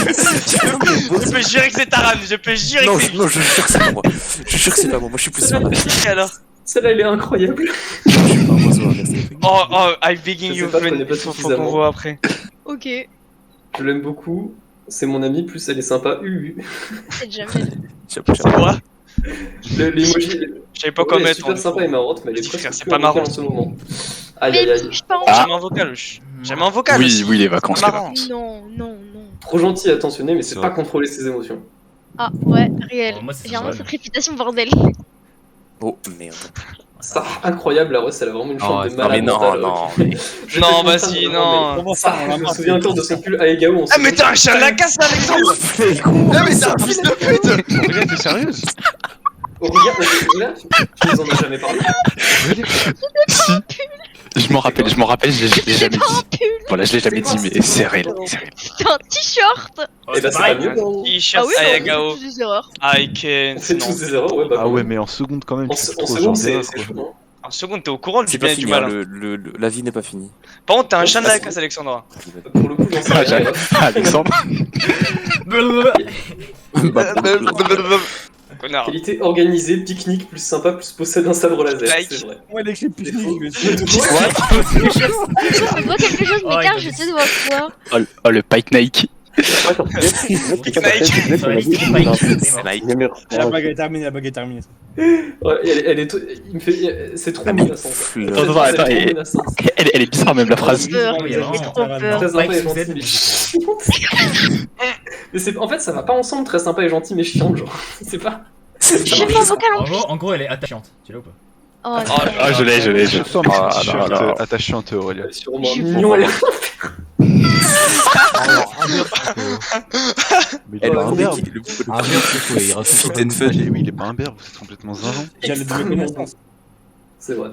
Je peux jurer que c'est Taran, je peux jurer Non, que c'est non, je jure que c'est pas moi. Je jure que c'est pas moi. Moi, je suis plus fan. lui alors. Celle-là, elle est incroyable. Je suis pas un bozo, hein, merci. Oh, I'm begging Je you, sais pas, je friend. connais pas Faut qu'on suffisamment. voit après. Ok. Je l'aime beaucoup. C'est mon ami, plus elle est sympa. C'est jamais. J'ai pas- C'est quoi? L'emoji. Je savais pas Elle quoi est mettre. super sympa et marrante, mais elle est Vas-y, presque frère, c'est plus pas en vocal marrant. en ce moment. Aïe Mais aïe aïe. touche pas en J'aime un vocal, wesh. J'aime un vocal. aussi. Oui, les vacances, les Marrant. vacances. Non. Trop gentil et attentionné, mais c'est C'est pas vrai. contrôler ses émotions. Ah, ouais, réel. Oh, moi, c'est J'ai vraiment vrai. cette réputation, bordel. Oh merde. Ça, incroyable, la Russ, elle a vraiment une chambre ouais, de Non, mais malade. non, mentale, non. ok. Mais... Je Non, fais mon vas-y, train de- non. Comment Ça, ça, on a je me marre, souviens encore de son pull Aegao. Ah, mais t'es un chien de la casse, Alexandre! Ah, mais c'est un fils de pute! Aurélien, t'es sérieuse? Oh, regarde, tu nous en as jamais parlé. Si. Je m'en rappelle, je l'ai jamais pas un dit. Voilà, je l'ai jamais dit, mais c'est réel. C'est réel. C'est un t-shirt. Oh, Eh bah, c'est pas mieux. T-shirt Ah oui, non, Ayagao. c'est des erreurs. I can. On fait Non. tous des erreurs, ouais, bah. Ah ouais, mais en seconde, quand même. En tu fais en trop seconde, genre d'erreur, c'est quoi. chaud. Hein. En seconde, t'es au courant du C'est pas bien et du fini, mal. hein, hein. la vie n'est pas finie. Par contre, t'es un chien de la casse, Alexandra. Pour le coup, j'en sais Ah, rien. Alexandre. Connard. Qualité organisée, pique-nique, plus sympa, plus possède un sabre laser. Like. C'est vrai. Moi, il écrit plus Défaut. Je vois quelque chose, mais Oh, car il je a sais de voir quoi. Oh, le Pike Nike. La bague est terminée, Ouais, elle est il me fait, c'est trop menaçant. Attends, C'est trop et- menaçant. Elle est bizarre, même la phrase. Peur, oui, j'ai vraiment. trop peur. Très sympa Mike et sous gentil, aide, mais mais chiant. Mais c'est, en fait, ça va pas ensemble, très sympa et gentil, mais chiant, genre. C'est pas. Je fais un vocal en plus. En gros, elle est attachante. Tu l'as ou pas? Oh, Ah, je l'ai. Je sens un Ah, petit là, t-shirt là. attachante, Aurélien. Sûrement mignon, elle. Mais il Elle est pas a un un berbe. Un verre, c'est quoi, il reste Fit sur and fun. Oui, il est pas un berbe, vous êtes complètement zinzin. Il a les deux connaissances. C'est vrai.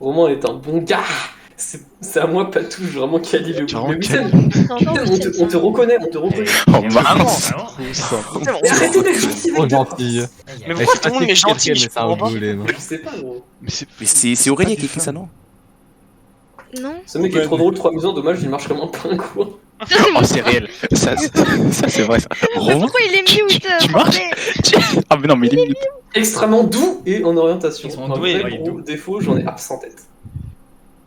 Romain est un bon gars. C'est à moi, pas tout, vraiment Kali le Carrément, Mais Kali. Wissem, on te reconnaît, on te reconnaît. Oh, Vraiment, mince. vraiment. Mais arrêtez d'être gentil, trop mec. gentil. Mais pourquoi tout le monde est gentil? Je Mais c'est un comprends pas. boulet, non. Je sais pas, gros. Mais c'est Mais c'est Aurélien qui écrit ça, non? Non. Ce mec est trop drôle, trop amusant, dommage, il marche comme un pingouin. Oh, c'est réel. Ça, c'est vrai, ça. Mais Romain, pourquoi il est mute? tu marches? Ah, mais non, mais il est mute. Extrêmement doux et en orientation. Extrêmement Un doué, vrai ouais, il est gros doux. défaut, j'en ai absent tête.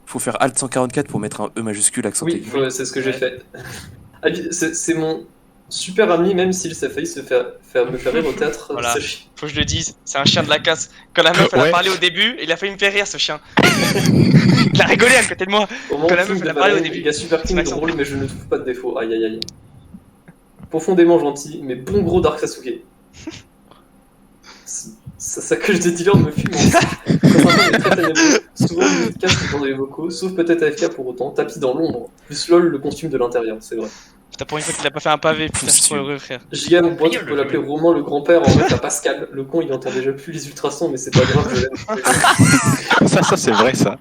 Faut faire Alt 144 pour mettre un E majuscule accent Oui, aigu. c'est ce que j'ai fait. C'est mon super ami, même s'il s'est failli me faire rire au théâtre. Voilà. ce chien. Faut que je le dise, c'est un chien de la casse. Quand la meuf elle a Ouais. parlé au début, il a failli me faire rire ce chien. Il a rigolé à côté de moi. Au moment Quand la où meuf, King elle a de parlé au Valorant, début. il y a super King L'accent. drôle, mais je ne trouve pas de défaut. Aïe aïe aïe. Profondément gentil, mais bon gros Dark Sasuke. Sa coche de dealer me fume en sang. Quand un homme est très ténébreux, souvent il casque dans les vocaux, sauf peut-être AFK pour autant, tapis dans l'ombre. Plus lol le costume de l'intérieur, c'est vrai. Putain, pour une fois qu'il a pas fait un pavé, putain, je suis trop heureux, frère. Giga, mon pote, tu peux l'appeler Romain le grand-père, en fait, à Pascal. Le con, il entend déjà plus les ultrasons, mais c'est pas grave, je l'aime. Ça, c'est vrai, ça.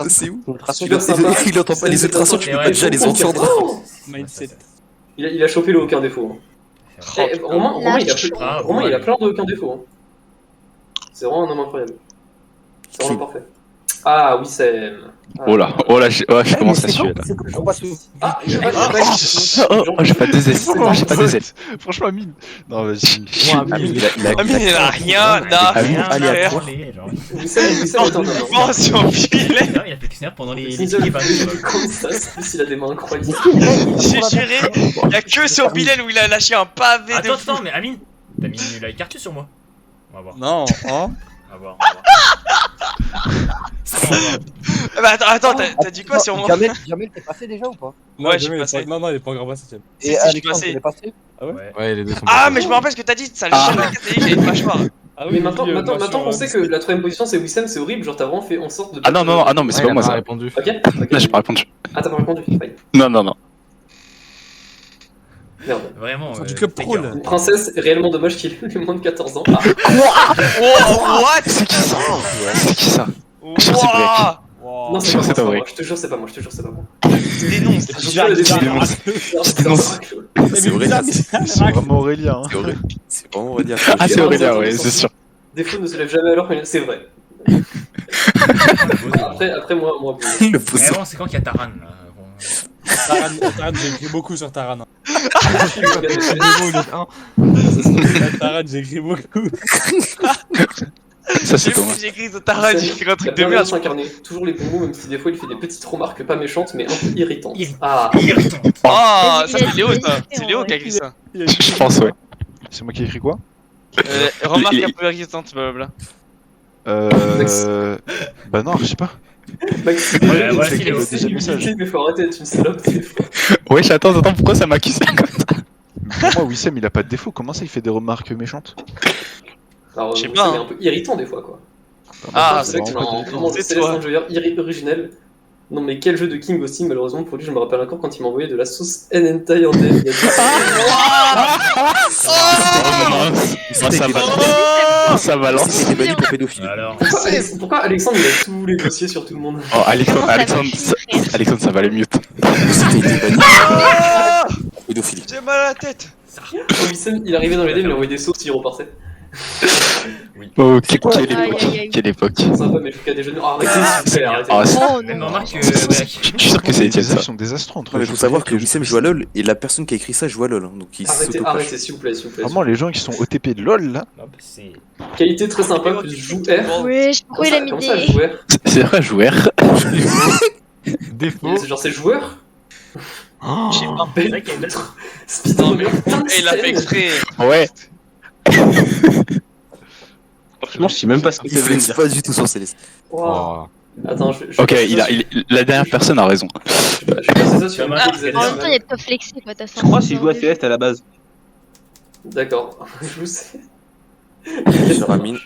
C'est où? Super sympa. Il entend pas les ultrasons, tu peux pas déjà les entendre. Oh, Mindset. il a chopé le aucun défaut. Hein. Oh, Eh, Romain, il a Ah, Romain, il a ouais. plein de aucun défaut. Hein. C'est vraiment un homme incroyable. C'est vraiment parfait. Ah, Wissem. Ah. Oh là, je commence à suer, là. Ah, il a pas J'ai pas deux S. J'ai pas deux S. Franchement, Amine. Non, vas-y. Moi, Amine, Amine, il a Amine, il a rien à Amine, faire. aléatoire. Wissem est un homme. Mention filet. D'ailleurs, il a fait que snare pendant les Sinzel, piquets comme ça, c'est plus il a des mains incroyables. J'ai juré, il y a que sur Bilal où il a lâché un pavé de fou. Attends, mais Amine, t'as mis une like Arthur sur moi. On va voir. Non, hein. On va voir. Bah attends, t'as dit quoi sur moi? Jamel, t'es passé déjà ou pas? Non, Ouais, je suis jamais, passé. Non, il est pas encore passé. tiens. Si, Et si, je suis Alexandre, passé. t'es passé? Ouais. Ouais, les deux sont Ah, pas mais je me rappelle ce que t'as dit, ça le chien de la casse, il a une mâchoire. Ah Mais maintenant, oui, on sait que la troisième position c'est Wissem, c'est horrible, genre t'as vraiment fait en sorte de. Ah non, mais c'est pas moi, ça. répondu. Ok. Là, j'ai pas répondu. Ah, t'as pas répondu. Fine. Non. Merde. Vraiment. Du club take troll. care. Une princesse réellement dommage qu'il ait le moins de 14 ans. Ah, Oh, what? C'est qui ça? C'est qui ça? Je sais que c'est vrai. Ouah. Wow. non, je c'est crois pas que c'est pas moi, vrai. je te jure, c'est pas moi, je te jure, c'est pas moi. Dénonce. Je jure, le début, dénonce. je dénonce. C'est vrai, C'est vraiment Aurélien. Hein. c'est vrai. C'est vraiment Aurélien. Ah, c'est Aurélien, ouais, c'est sûr. Défaut ne se lève jamais alors que c'est vrai. Après moi. Le pouce. Vraiment, c'est quand qu'il y a Taran là. Taran, j'ai écrit beaucoup sur Taran. Taran, j'ai écrit beaucoup. Ça, c'est Thomas. J'ai écrit sur Tara, j'ai écrit un truc de merde. S'incarner. Toujours les bons mots, même si des fois il fait des petites remarques pas méchantes mais un peu irritantes. Irritant. Ah, Irritant. Ah, Il ça a c'est dit- Léo, il a ça. dit- C'est Léo qui a écrit ça. Je pense, ouais. C'est moi qui ai écrit quoi? Remarque Il- un peu irritante, blablabla. Bah non, je sais pas. Max, Ouais, voilà, c'est c'est Léo. Déjà message. mais faut arrêter d'être une salope des fois. Wesh, attends, pourquoi ça m'accuse comme ça? Pour moi, Wissem, il a pas de défaut. Comment ça, il fait des remarques méchantes? Alors, Je sais c'est pas, hein. un peu irritant des fois quoi. Ah, c'est vrai que vraiment vraiment c'est Célestin toi. Joyer originel. Non mais quel jeu de King aussi malheureusement pour lui, je me rappelle encore quand il m'a envoyé de la sauce N-Hentai en DM. Il y a Ça balance. C'était banni pour pédophilie. Alors, Pourquoi Alexandre il a tous les dossiers sur tout le monde? Oh, Alexandre, ça va aller mieux. C'était été banni pour pédophilie. J'ai mal à la tête. Wissem, il arrivait dans les DM, il envoyait des sauces, il repartait. Oh, Aïe, aïe, aïe. quelle époque. Sympa mais jusqu'à des jeunes. Oh, arrêtez s'il vous plaît, arrêtez. Ah, c'est- Oh même non. remarque que. Je suis sûr que c'est Étienne, ça. Ils sont désastreux entre Non, mais les faut jeux savoir vidéo que Wissem joue à LoL et la personne qui a écrit ça joue à LoL. hein, Donc il Arrêtez, arrêtez s'il vous plaît, s'il vous plaît. Vraiment, les gens qui sont OTP de LoL là. Hop, c'est. Qualité très sympa, plus joue R. Oui, pourquoi il a mis Comment ça, des. joue R? C'est vrai, joueur. Défaut. C'est genre c'est joueur? Je sais pas. C'est vrai qu'il y a une belle. Non, mais Speedrunner. il l'a fait exprès. Ouais. Franchement, je sais même pas ce que Il ça veut flex dire. pas du tout sur Céleste. Wow. Oh. Attends, Ok, la dernière personne a raison. Je suis passé ça sur une Ah, petite En même temps, il y exagération. a de quoi flexer quoi, t'as ça. Je crois qu'il joue à Céleste à la base. D'accord, je vous sais. Sur Amine.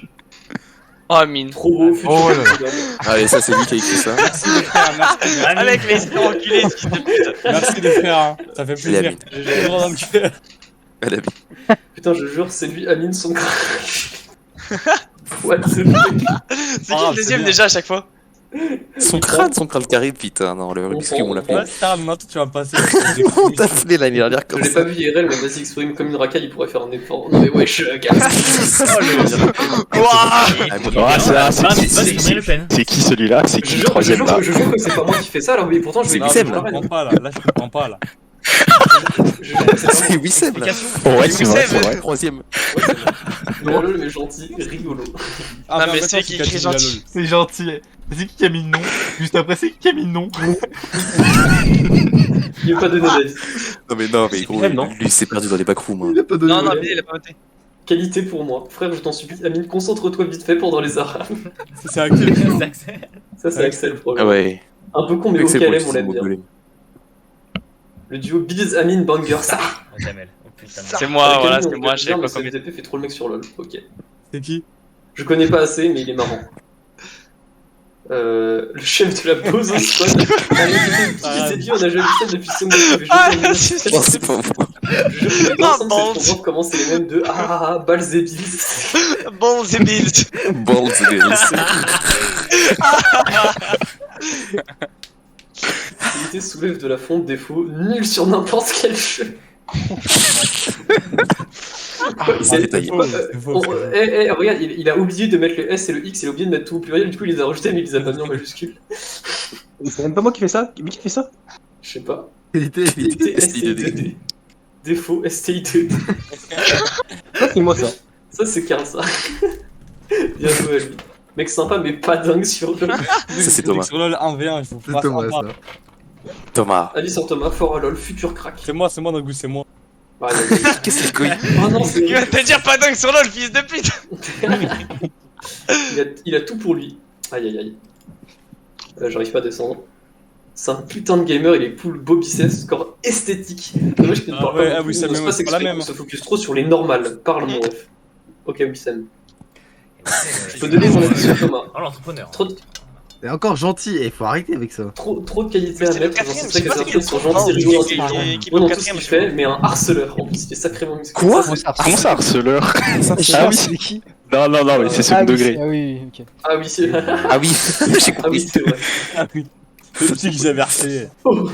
Oh, Amine. Trop beau, futur. Oh là là. Allez, ça, c'est lui qui a écrit ça. Merci les frères, merci. Ah, mec, mais il s'est enculé, ce fils de pute. Merci les frères, hein. Ça fait plaisir. Amine. J'ai le droit dans le cœur. Elle a mis. Putain, je jure, c'est lui, Amine, son crack. What the fuck. C'est qui le deuxième déjà à chaque fois? Son crâne carré, putain, non, le scream, on l'a fait. Ouais, c'est tard, maintenant tu vas me passer. On t'a fait l'année dernière Je comme l'ai ça. pas vu IRL, mais vas-y, exprime comme une racaille, il pourrait faire un effort. Non mais wesh, gars. Wouah. C'est qui celui-là? C'est qui le troisième là? Je jure que c'est pas moi qui fais ça, alors mais pourtant je vais C'est Non, Wissem, je là. comprends pas là, je comprends pas là. Je jure que c'est pas C'est Wissem, là. Ouais, c'est vrai, c'est vrai. Troisième. moi. Lol, mais gentil, rigolo. Ah, mais en c'est fait, qui Cathy écrit Lalol. gentil. C'est gentil. C'est qui a mis le nom? Juste après, c'est qui a mis le nom? Il veut pas donner d'avis. Non, mais gros, Wissem, non lui, s'est perdu dans les backrooms. Hein. Non, non, il a pas voté. Qualité pour moi. Frère, je t'en supplie, Amine, concentre-toi vite fait pendant les arabes. C'est Axel. Ça, c'est Axel, le Ah problème. ouais. Un peu con, mais au C'est bon, KLM, je on sais l'aime bien. mogoler. Le duo Biz Amine Banger, ça. Jamel. Oh putain. C'est moi, Avec voilà, Amine, c'est on moi, peut je le dire, sais mais pas ce combien. FDP fait trop le mec sur LoL. Ok. C'est qui? Je connais pas assez, mais il est marrant. Le chef de la Bozo Squad. C'est dit, on a jamais vu ça depuis son Ah, Oh, c'est pas bon. Je jure que les ensemble, c'est pour voir comment c'est les mêmes de balles et billes. Bon, c'est Bills. Balls, guys. Qualité soulève de la fonte, défaut nul sur n'importe quel jeu. C'est détaillé. Regarde, il a oublié de mettre le S et le X, il a oublié de mettre tout au pluriel, du coup il les a rajoutés mais il les a pas mis en majuscule. C'est même pas moi qui fais ça. Qui fait ça? Je sais pas. Qualité, STI2D. Défaut STI2D. Ça, c'est moi ça. Ça c'est Karl ça. Bien joué à lui. Mec sympa mais pas dingue sur le. Ça, c'est Thomas. Sur LoL 1v1, il faut C'est pas Thomas, sympa. ça. Thomas. Avis sur Thomas, fort à LoL, futur crack. C'est moi, dans le goût, c'est moi. Bah, Qu'est-ce que c'est couille? oh non, c'est. Il va te dire pas dingue sur LoL, fils de pute. Il a tout pour lui. Aïe aïe aïe. J'arrive pas à descendre. C'est un putain de gamer, il est full beau biceps, score esthétique. Dommage qu'il ne parle ouais, pas. ah beaucoup, oui, ça il n'ose même, pas c'est pas la s'exprimer, même. on se focus trop sur les normales. Parle mon ref. Ok Wissem. Je peux donner mon avis sur Thomas. Oh l'entrepreneur. C'est encore gentil, et faut arrêter avec ça. Trop de qualité à C'est le mettre, genre quatrième, c'est je sais vrai pas que c'est les sont quel gentils, qui- rigolos, qui- intelligents. qui- Bon dans tout ce quatrième, qu'il je fait, mais un harceleur en plus, il est sacrément musclé. Quoi? Comment ça, harceleur? Ah oui, c'est qui? non, mais c'est second degré. Ah oui, ok. Ah oui, c'est Ah oui, j'ai ah oui, compris. c'est vrai. Ah oui. Le petit que j'ai versé. Oh.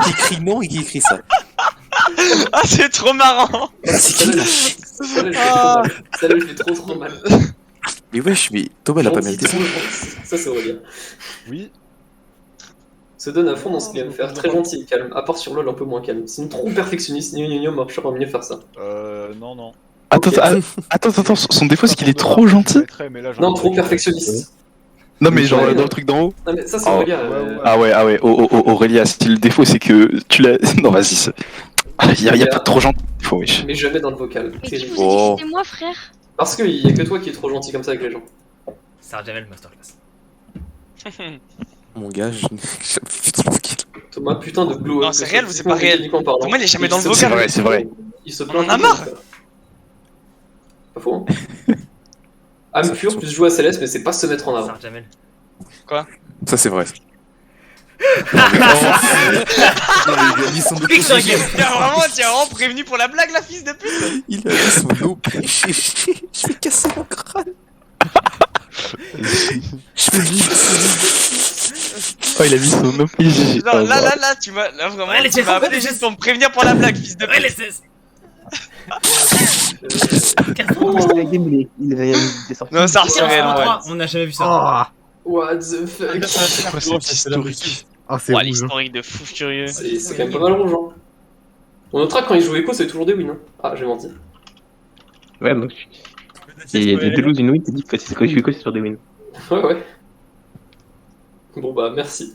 Qui écrit non et qui écrit ça? Ah, c'est trop marrant. C'est qui là? Celle-là, je fais trop mal. Mais wesh, mais Thomas, il a pas mérité ça. Ça, c'est Aurélien. Oui. Se donne à fond dans ce qu'il aime faire, très gentil et calme, à part sur LoL un peu moins calme. Sinon trop perfectionniste, Nino marchera mieux faire ça. Non. Attends, son défaut c'est qu'il est trop gentil. Non, trop perfectionniste. Non mais genre Ouais, dans le truc d'en haut. Non mais ça c'est Oh. Aurélien. Ah ouais, Aurélia, si le défaut c'est que tu l'as... Non vas-y, y a pas de trop gentil défaut, wesh. Mais jamais dans le vocal. Mais qui Terrible. vous a dit que c'était moi, frère? Parce qu'il y a que toi qui es trop gentil comme ça avec les gens. Sarah Jamel Masterclass. Mon gars, j'ai fait trop kill. Thomas, putain de glow. Non, c'est réel ou c'est pas réel? Thomas, il est jamais dans le C'est vocal. vrai, c'est vrai. Il se On plaint. en a marre. Pas faux. Hein. Âme pure plus jouer à Céleste, mais c'est pas se mettre en avant. Sarah Jamel. Ça, c'est vrai. Non, mais il a mis son Tiens, vraiment prévenu pour la blague, la fils de pute. Il a mis son eau. Je vais casser mon crâne. Oh, il a mis son OPJ. Non, là, tu m'as. Là, vraiment, Ouais, les tu m'as chefs, appelé juste pour me prévenir pour la blague, fils de Ouais, les pute. 16. Non, ça c'est réel, ouais. On n'a jamais vu ça. What the fuck. C'est historique. Ah, c'est Ouais, rouge. l'historique de fou furieux. C'est quand même pas mal rouge. Hein. On notera que quand il joue Echo, c'est toujours des wins. Hein. Ah, j'ai menti. Ouais, donc. Il y a des Delouse Inuit, t'as dit que c'est quand je suis c'est sur des wins. Ouais. Bon bah, merci.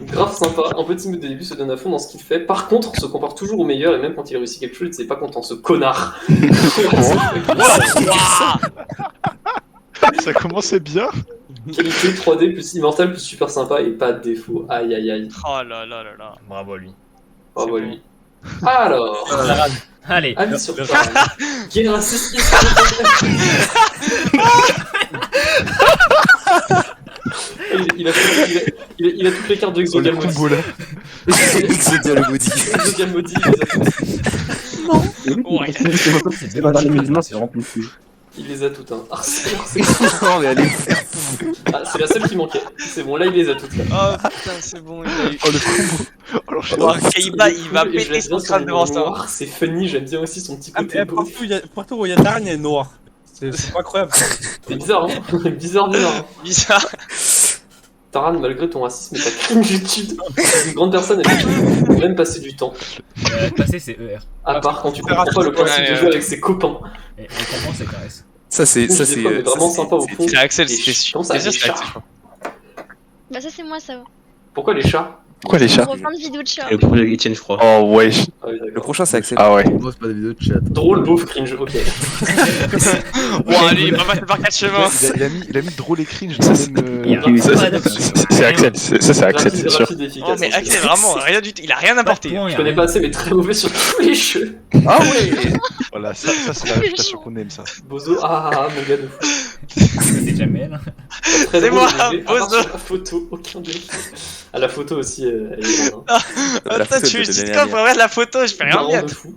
Grave sympa, un peu timide au début, se donne à fond dans ce qu'il fait. Par contre, se compare toujours au meilleur et même quand il réussit quelque chose, il n'est pas content, ce connard. Ça commençait bien. Qualité 3D plus immortal plus super sympa et pas de défaut. Aïe aïe aïe. Oh là là là là. Bravo à lui. Bravo à lui. Alors, Allez. Avis sur Taran. Qui est raciste. Il a toutes les cartes de Exodial Maudit. Exodial Maudit. Exodial Maudit, il les a toutes. Ouais. C'est pas dans les musulmans, c'est rempli de cul. Il les a toutes, hein. Harceleur, c'est Non, mais allez. Ah, c'est la seule qui manquait. C'est bon, là il les a toutes. Là. Oh putain, c'est bon, il a eu. Oh le combo. Oh l'enchaînement. Oh, Kaiba, il va Et je péter l'aime son bien crâne devant ça. noir, c'est funny, j'aime bien aussi son petit côté beau. Partout où il y a Taran, il y a noir. C'est pas incroyable. C'est bizarre, hein. Bizarre, hein. Bizarre. Taran, malgré ton racisme et ta cringitude, une grande personne avec qui il faut même passer du temps. Passer, c'est ER. À part quand tu comprends pas le principe de jeu avec ses copains. Et on comprend, c'est caresse. Ça, c'est. Ça, c'est vraiment sympa au fond. C'est Axel, Les c'était chiens, sûr. ça, C'est sûr, les c'est chats. Axel. Bah ça c'est moi ça. Pourquoi les chats? Pourquoi les chats? Pour plein de vidéos de chats. Et le projet Etienne, je crois. Oh ouais. Ah oui, d'accord. Le prochain, c'est Axel. Ah ouais. Moi, c'est pas des vidéos de chat. Drôle, beauf, cringe, ok. Bon, allez, il va passer par 4 chemins. Il a mis drôle et cringe Il y dans a- le il y a oui, pas ça, d'absolu. C'est Axel, ça c'est Axel, c'est sûr. Rapide et efficace. Oh, mais Axel, vraiment, rien du tout. Il a rien apporté. Point, Je connais pas assez, mais très mauvais sur tous les jeux. Ah ouais. Voilà, ça c'est la réputation qu'on aime ça. Bozo, ah, mon gars de fou. C'est Jamel. Très C'est drôle, moi, mais à part Bozo. sur la photo, aucun de Ah, la photo aussi, elle est grande. Hein. Attends, tu me dis quoi pour regarder la photo? Je fais rien Marrant bien. de fou.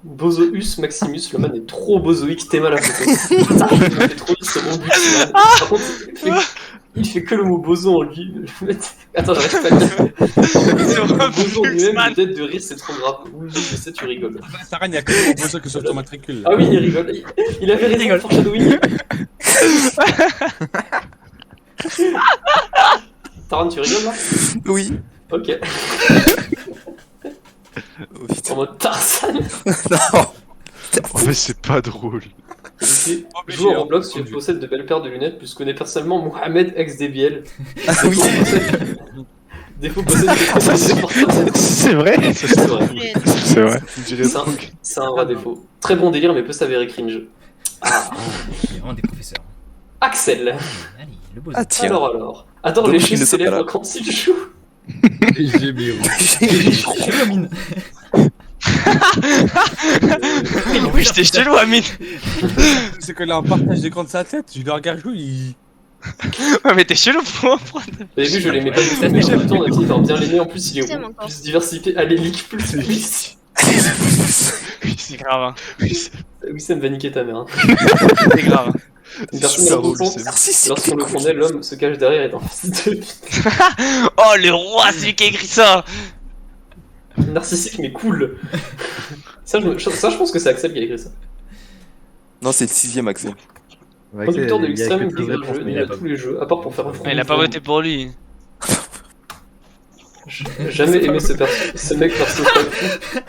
Bozous Maximus, le man est trop bozoïque, t'aimes à la photo. Il fait trop lisse, c'est mon but. Ce man. Par contre, il fait que le mot bozo en lui. Attends, j'arrête pas de dire. Le bozo en lui-même, man. une tête de rire, c'est trop grave. Oui, je sais, tu rigoles. Taran, il y a que le besoin que sur ton matricule. Ah oui, il rigole. Il avait raison, le foreshadowing. Taran, tu rigoles là? Oui. Ok. Oh putain. En mode Tarzan. Non. En fait, c'est pas drôle. Joue à Roblox, tu possèdes de belles paires de lunettes, plus connais personnellement Mohamed ex-DBL. Ah oui. Défaut possède des C'est vrai. C'est vrai. C'est vrai. Tu me dirais C'est un- donc. C'est un vrai défaut. Très bon délire, mais peut s'avérer cringe. Ah. Il y a vraiment des professeurs. Axel. Allez, le beau. Ah tiens. Alors. Adore Donc, les il chiffres ne sera pas célèbres là. quand il joue. Oui, j'étais chelou, Amine. C'est que là, en partage d'écran de sa tête, je le regarde jouer, il. Ouais, mais t'es chelou pour. Vous avez vu, je l'aimais pas du tout, mais en même temps, on a fini par bien l'aimer. En plus, il est J'aime roux, encore. plus diversifié. Allez, leak plus. C'est grave, hein. Wissem va niquer ta mère. Hein. C'est grave. Une personne Super repoussante, drôle, lorsqu'on le connaît, l'homme se cache derrière et est en fils de Oh, le roi, c'est lui qui a écrit ça. narcissique mais cool. Ça, je pense que c'est Axel qui a écrit ça. Non, c'est le 6ème Axel. Producteur de Il y a l'extrême, que il peu de écrit le réponses, jeu, mais il a tous les jeux, à part pour faire un Ouais, il a pas voté pour lui. J'ai jamais aimé ce mec perso pas fou.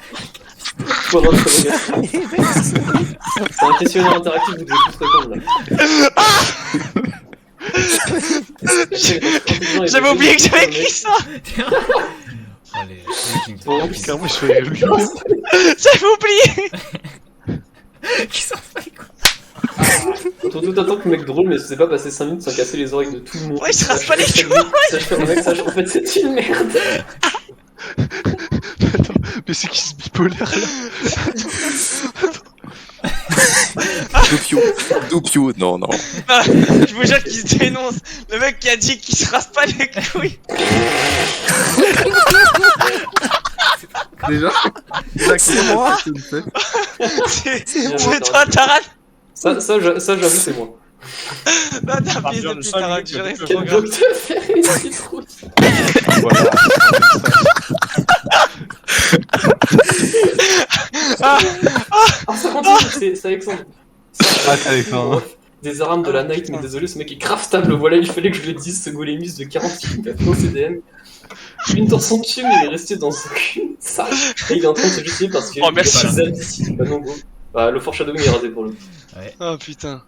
Point d'interrogation. C'est un questionnaire interactif, vous devez tous répondre là. J'avais oublié que j'avais écrit ça. Allez, Bon, Clairement, je fais lui. J'avais oublié. qui s'en fait quoi? Tout attend que le mec drôle, mais c'est pas passer 5 minutes sans casser les oreilles de tout le monde. Ouais, il se rase pas les cheveux. Ça, je fais un mec, ça, en fait, c'est une merde. Attends, mais c'est qui ce bipolaire là? Doupio, non, non. Ah, je vous jure qu'il se dénonce. Le mec qui a dit qu'il se rase pas les couilles. Déjà, c'est moi. C'est toi, Taran. Ça, j'avoue, c'est moi. Non, t'as pissé depuis Taran, je dirais, c'est trop Quel grave. docteur Ferré, c'est trop. Voilà. Ah, ça continue, c'est Alexandre. Ah, c'est Alexandre. Des armes de la night, mais désolé, ce mec est craftable, voilà, il fallait que je le dise, ce golemus de 40 au CDM. Une torsion dessus, mais il est resté dans aucune salle. Et il est en train de se justifier parce que. Oh, merci. Bah non, go. Bah, le foreshadowing est raté pour le coup. Oh putain.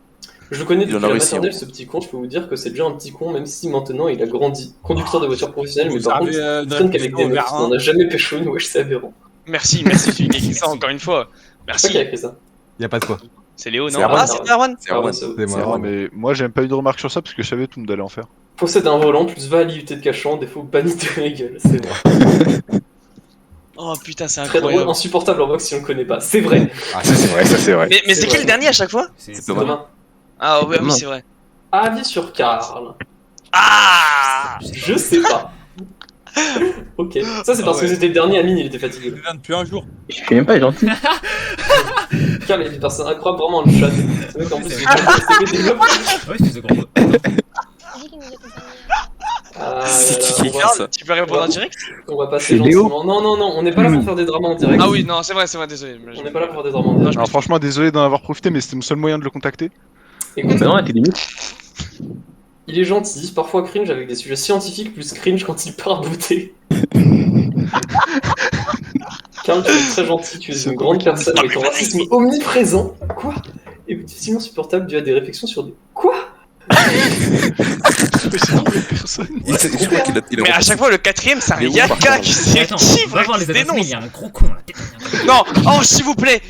Je le connais Il en depuis a la réussi, maternelle, hein. ce petit con, je peux vous dire que c'est déjà un petit con, même si maintenant il a grandi. Conducteur de voiture professionnelle, mais par contre, il traîne qu'avec des meufs, on n'a jamais pécho une, wesh, c'est aberrant. Merci, celui qui a écrit ça encore une fois. Je sais pas qui a Merci. écrit ça. Y'a pas de quoi. C'est Léo, non? C'est Erwan. Ah, c'est Erwan. C'est Erwan. c'est- C'est moi. Non, mais moi j'ai même pas eu de remarque sur ça parce que je savais tout d'aller en faire. Possède un volant, plus va à l'IUT de cachant, défaut banni de la gueule, c'est vrai. Oh putain, c'est Très drôle, incroyable. insupportable en box si on le connaît pas. C'est vrai. Ah, ça c'est vrai, ça c'est vrai. Mais c'est qui le dernier à chaque fois? C'est Thomas. Demain. Ah ouais, oui, Thomas. c'est vrai. Avis sur Karl. Ah Je sais pas. Ok. Ça c'est parce que c'était le dernier, Amine il était fatigué. Je viens depuis un jour. Je suis même pas gentil. Karl est une personne incroyable, vraiment le chat. C'est vrai qu'en plus C'est il fait des développements. Ouais, c'est ce gros. Ah, C'est là, qui là, qui on va- ça? Tu peux répondre en direct? On va passer C'est Léo. gentiment. Non, non, non, on n'est pas là pour faire des dramas en direct. Ah oui, non, c'est vrai, désolé. On n'est pas là pour faire des dramas en direct. Alors franchement, désolé d'en avoir profité, mais c'était mon seul moyen de le contacter. Écoute, Bah non, t'es limite. il est gentil, parfois cringe avec des sujets scientifiques, plus cringe quand il part bouter. Karl, tu es très gentil, tu es une grande personne avec un racisme omniprésent. Quoi? Et difficilement supportable dû à des réflexions sur des... Quoi? Je crois qu'il a. Mais à chaque fois, le quatrième, c'est un Mais où, Yaka par qui Attends, s'active, on va voir qui les se adresses mail, dénonce. il y a un gros con là. Non, oh, s'il vous plaît,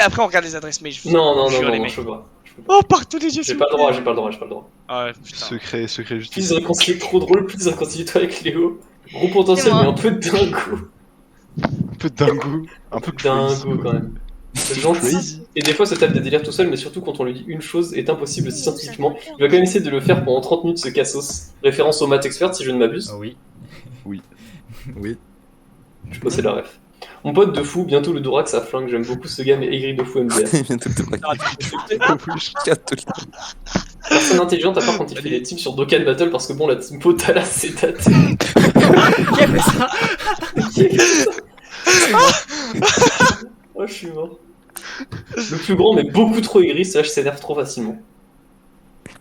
après on regarde les adresses mail. Non, non, non, Jure, non, les non, mecs. je peux pas. Oh, partout les yeux, J'ai s'il pas vous le plaît. droit, j'ai pas le droit, j'ai pas le droit. Ah ouais, putain. Secret Plus justice. irréconcilié, trop drôle, plus irréconcilié-toi avec Léo. Gros potentiel, C'est moi. mais un peu dingo. Un peu dingo. Un peu crazy. Dingo quand même. Gentil. Et des fois, ça tape des délires tout seul, mais surtout quand on lui dit une chose est impossible scientifiquement. Il va quand même essayer de le faire pendant 30 minutes, ce cassos. Référence au maths expert, si je ne m'abuse. Ah oui. Je possède la ref. Mon pote de fou, bientôt le Dorax à flingue, j'aime beaucoup ce gars, mais aigri de fou MDR. Personne intelligente à part quand il fait des tips sur Dokkan Battle, parce que bon, la team Potala c'est daté. Qui a fait ça? Qui a fait ça? Oh, je suis mort. Le plus grand, mais beaucoup trop aigri, s'énerve trop facilement.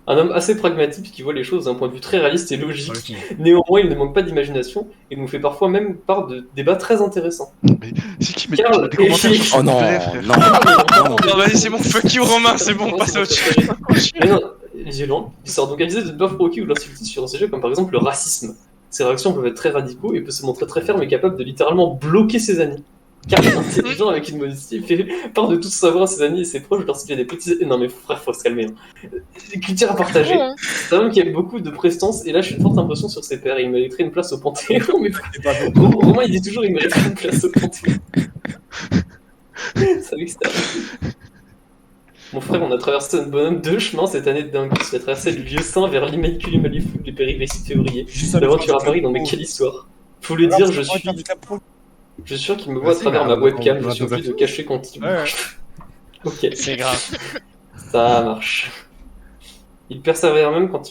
Un homme assez pragmatique qui voit les choses d'un point de vue très réaliste et logique. Néanmoins, il ne manque pas d'imagination et nous fait parfois même part de débats très intéressants. C'est qui met Karl des commentaires et- sur Oh non, vrai, frère. non. Non, vas-y, c'est bon, fuck you Romain, c'est bon, passe à autre chose. Mais non, violent. Il sort donc avisé de ne pas provoquer ou de l'insulter sur un sujet comme par exemple le racisme. Ses réactions peuvent être très radicaux et peut se montrer très ferme et capable de littéralement bloquer ses amis. Car il est intelligent avec une modestie, il fait part de tout savoir à ses amis et ses proches lorsqu'il y a des petits... Non mais frère, faut se calmer. Hein. Des cultures à partager. Bon, hein. C'est un homme qui a beaucoup de prestance et lâche une forte impression sur ses pairs. Il mériterait une place au Panthéon. Mais Romain, il dit toujours il mériterait une place au Panthéon. C'est avec ça. Mon frère, on a traversé un bonhomme deux chemins cette année de dingue. Il a traversé le vieux saint vers l'immaculé Malifou, les péripéties de février. L'aventure à Paris, non mais quelle histoire. Faut le dire, je suis sûr qu'il me voit à travers ma webcam, je suis obligé de cacher quand il marche. Ok, C'est grave. ça marche. Il persévère même quand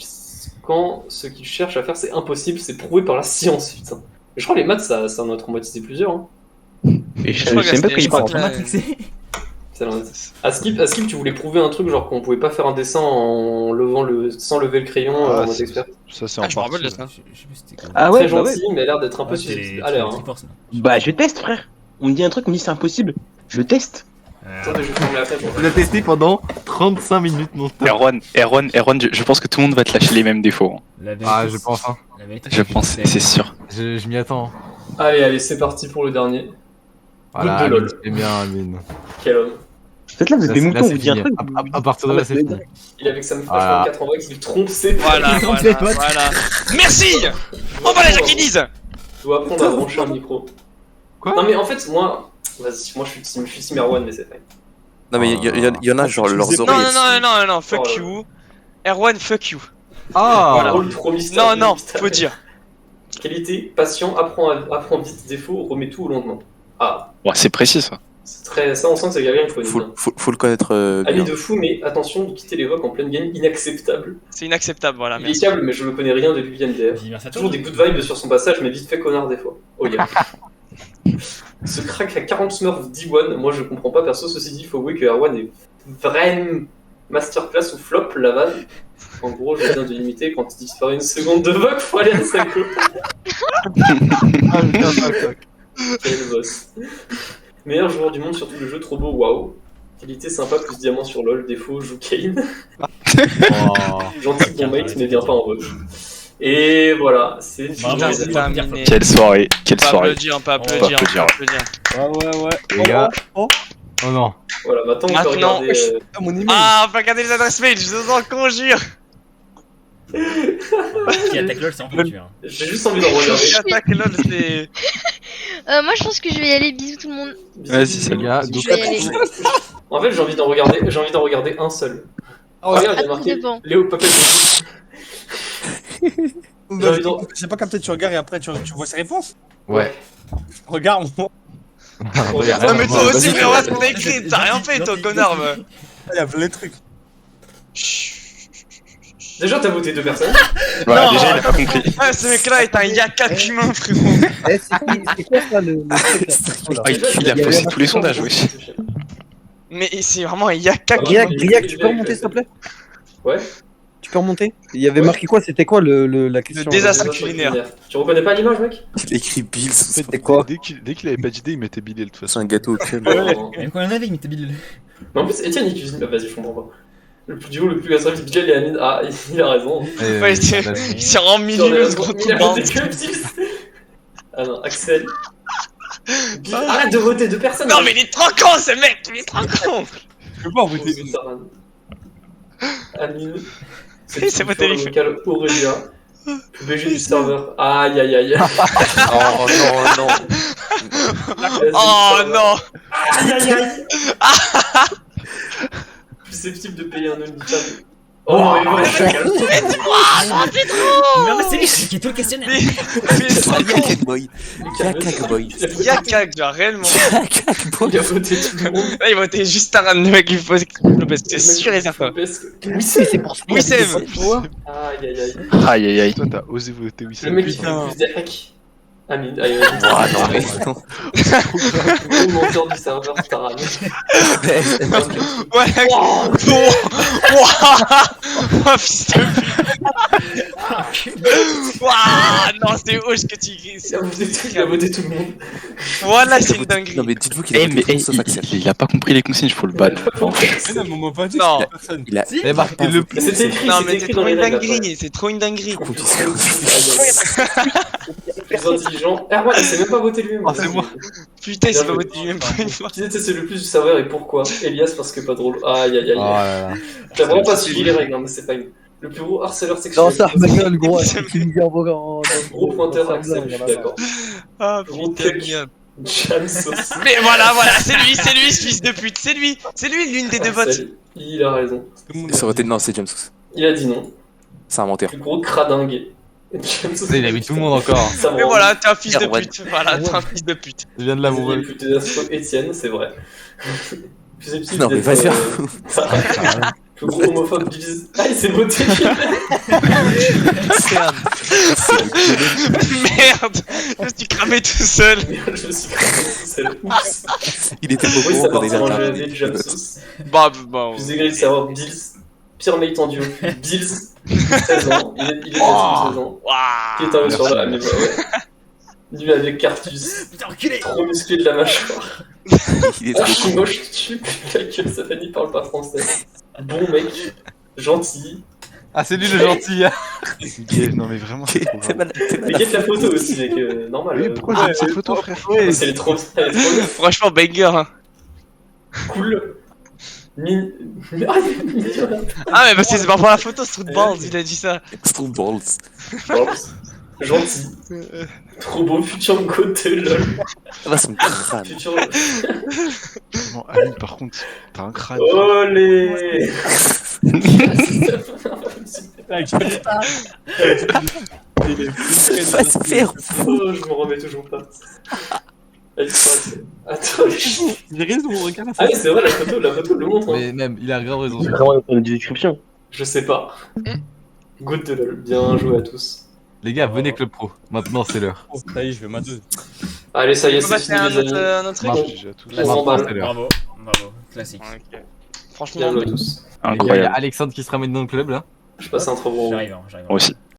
ce qu'il cherche à faire c'est impossible, c'est prouvé par la science, putain. Je crois que les maths ça en a traumatisé plusieurs. Hein. Et je sais crois que même pas c'était- qu'il je crois parle. que là- Ça l'en a- Askip, tu voulais prouver un truc genre qu'on pouvait pas faire un dessin en levant sans lever le crayon Ah, en mode c'est- expert. Ça, c'est en Ah, je me rappelle de partie. ça. Ah Très ouais, bah ouais. gentil, mais a l'air d'être un peu susceptible. À l'air. Hein. Bah je teste, frère. On me dit un truc, on me dit c'est impossible. Je teste. Attendez, je vais fermer la fenêtre. Il a testé pendant 35 minutes non-stop. Erwan, je pense que tout le monde va te lâcher les mêmes défauts. Hein. Ah, je pense, hein. Je pense, c'est sûr. Je m'y attends. Allez, c'est parti pour le dernier. Voilà, Groupe de LOL. c'est bien, Amine. Quel homme. Peut-être là, vous êtes des Là, moutons, on c'est vous dit un fini. truc. À partir de là, c'est fini. Il est avec Sam Flash Voilà. 24 en vrai qu'il trompe ses Voilà, potes. voilà. Merci. On va les gens qui disent. Je dois apprendre à brancher un micro. Quoi? Non mais en fait, moi... Vas-y, moi je suis Team Erwan, mais c'est fine. Non, mais il y en a, genre, leurs Non, oreilles. non, fuck Oh, you. Erwan, fuck you. Ah Voilà. Rôle trop mystérieux. Non, mystérieux. faut dire. Qualité, patient, apprend vite, défaut, remet tout au lendemain. Ah, Ouais, c'est précis ça. c'est très... Ça, on sent que c'est quelqu'un qu'il faut Faut, dire. faut le connaître Ami bien. de fou, mais attention, de quitter l'évoque en pleine game, inacceptable. C'est inacceptable, voilà. Il est Merci. câble, mais je ne connais rien de lui MDR. Toujours des good vibes sur son passage, mais vite fait connard des fois. Oh yeah. Ce crack à 40 smurfs D1, moi je comprends pas perso, ceci dit, il faut avouer que Erwan est vraiment masterclass ou flop la vanne. En gros, je viens de limiter quand il disparaît une seconde de vogue, faut aller à sa coupe. Ah, putain, ça, Quel boss. Meilleur joueur du monde sur tout le jeu, trop beau, waouh. Qualité sympa, plus diamant sur LoL, défaut, joue Kane. Oh. Gentil bon mate, mais viens pas en vogue. Et voilà, c'est Putain, c'est terminé. Quelle soirée, quelle On peut soirée. applaudir, on peut On applaudir, peut on peut applaudir. applaudir. Ouais. Les gars. Oh non. Voilà, maintenant on peut Maintenant, regarder... Ah, on peut regarder les adresses mail, je vous en conjure. Qui attaque LOL, c'est en foutu. Hein. J'ai juste envie d'en regarder. Qui attaque LOL, c'est. Moi, je pense que je vais y aller. Bisous tout le monde. Vas-y, salut. Gars, Je vais y aller. En fait, j'ai envie d'en regarder un seul. Oh, Regarde, il y a Tout marqué dépend. Léo Papel. J'ai envie d'en- j'ai pas capté, tu regardes et après tu vois ses réponses. Ouais. Regarde-moi. Regarde. Ah, mais toi vas-y, aussi, vas-y. frérot, ce qu'on a écrit, t'as rien fait, toi, connard, va. Il y a plein de trucs. Déjà, t'as voté 2 personnes. Voilà, déjà, il a pas compris. Ah, ce mec-là est un yaka humain, frérot. Eh, c'est quoi ça le truc là? Ah, il a faussé tous les sondages, wesh. Mais c'est vraiment un yaka Griac, humain. Griac, tu peux remonter s'il te plaît? Ouais. Tu peux remonter? Il y avait marqué quoi? C'était quoi la question? Le désastre culinaire. Tu reconnais pas l'image, mec? Il écrit Bill sous son C'était quoi? Dès qu'il avait pas d'idée, il mettait Billy de toute C'est façon. un gâteau au crème. Non. Même quand il y en avait, il mettait Bill. Mais en plus, Etienne, il cuisine. Bah, vas-y, je comprends pas. Le plus duo, le plus gastrolif, Bidjel et Amine. Ah, il a raison. Ouais, c'est vraiment milieu, ce gros Il a tout voté que Bill. Ah non, Axel. Arrête de voter 2 personnes. Non, mais il est trop con, ce mec, il est trop con. Je peux pas en voter. Amine. C'est pas téléphone. Local Aurélia. BG du serveur. Aïe aïe aïe. Oh non, non. Oh non. Aïe aïe aïe. Susceptible de payer un OnlyFans. Oh, mais voilà, Non, mais c'est lui qui est tout le questionnaire. Mais c'est trop con. Boy. Boy. Yaka, genre, réellement. il a voté tout le monde. Là, il votait juste un random mec, il faut parce que c'est sûr et certain. Oui, c'est pour ça. Wissem. Aïe aïe aïe. Aïe, aïe, aïe. Toi, t'as osé voter Le Wissem. mec il fait plus d'hacks. Amine, aïe aïe. Ah non, mais non. Gros menteur du serveur, t'as ramé. Ouais, oh, fils de pute. Ouah, non, c'est hoche que tu grisses. Il a voté tout le monde. Voilà, c'est une dinguerie. Non, mais dites-vous qu'il a Eh, mais voté sauf Axel. il a pas compris les consignes, faut le ban. Mais non, mon pas dit Non. personne. Il a. Mais marqué le Mais c'était écrit, Non, c'était mais c'est écrit dans trop les une règles. dinguerie, c'est trop une dinguerie. Plus intelligent. Erwan, il s'est même pas voté lui-même. Oh, c'est moi. Putain, c'est pas voté même pas une fois. Qui disait c'est le plus du serveur et pourquoi? Elias parce que pas drôle. Aïe aïe aïe. Oh là là. T'as vraiment pas suivi les règles, hein, mais c'est pas une. Le plus gros harceleur sexuel. Non, ça, ma gueule, gros. Tu me dis en volant. Gros pointeur Axel, je suis d'accord. Ah, Gros putain de cake. merde. Jam sauce. Mais voilà, c'est lui, ce fils de pute, c'est lui l'une des deux votes. Axel, il a raison. Ça aurait été. Non, c'est James. Il a dit non. C'est un menteur. Le gros cradingue. Jam sauce. Il a mis tout le monde encore. Ça me Mais rend- voilà, t'es un fils de Erwan. pute, voilà, t'es un fils de pute. Je viens de Il est l'avouer. plus désastreux Étienne, c'est vrai. Plus épile Non, mais d'être, vas-y. Le gros homophobe Bibis. Ah, il s'est voté. Merde, je me suis cramé tout seul. Merde, je me suis cramé tout seul. Oups. Il était Oui, beaucoup ça qu'on est part en là. GLD, Jam sauce. Bah, Plus aigri de savoir Bills. Pire mate en duo. Bills. 16 ans. Il est déjà sur 16 ans. Qui est tombé sur la mais ouais. Lui avec Cartus. Putain, enculé. Trop musclé de la mâchoire. Il est Ah, trop je suis con. moche, tu pues la gueule, sa famille parle pas français. Bon mec, gentil. Ah, c'est lui le gentil. Hein. Non, mais vraiment, c'est trop T'es grave. malade. Mais guette la photo aussi, mec, normal. Oui, pourquoi j'ai cette photo, frère? Elle est trop bien. franchement, banger. Hein. Cool. Ah, Ah, mais parce que c'est pas pour la photo, ce trou de balls, il a dit ça. Strong balls. Gentil. Trop beau, futur goat de lol. Ça va, son crâne. Futur. Non, Aline, par contre, t'as un crâne. Olé. Va se faire. Oh, je m'en remets toujours pas. Elle se Attends, J'ai raison, regarde la ah oui, c'est vrai, la photo le montre. Hein. Mais même, il a grave raison. Vraiment dans la description. Je sais pas. Good de lol, bien joué à tous. Les gars, venez Club Pro. Maintenant, c'est l'heure. Ça y est, je vais ma deux. Allez, ça y est, On va c'est passer fini, à les amis. un autre Marche. truc. GG à tous. On Maintenant, s'emballe. c'est l'heure. Bravo, bravo, classique. Ok. Bien Franchement, joué à tous. Les gars, il y a Incroyable. Alexandre qui se ramène dans le club là. Je passe un trop bon. J'arrive, hein, j'arrive. Moi aussi.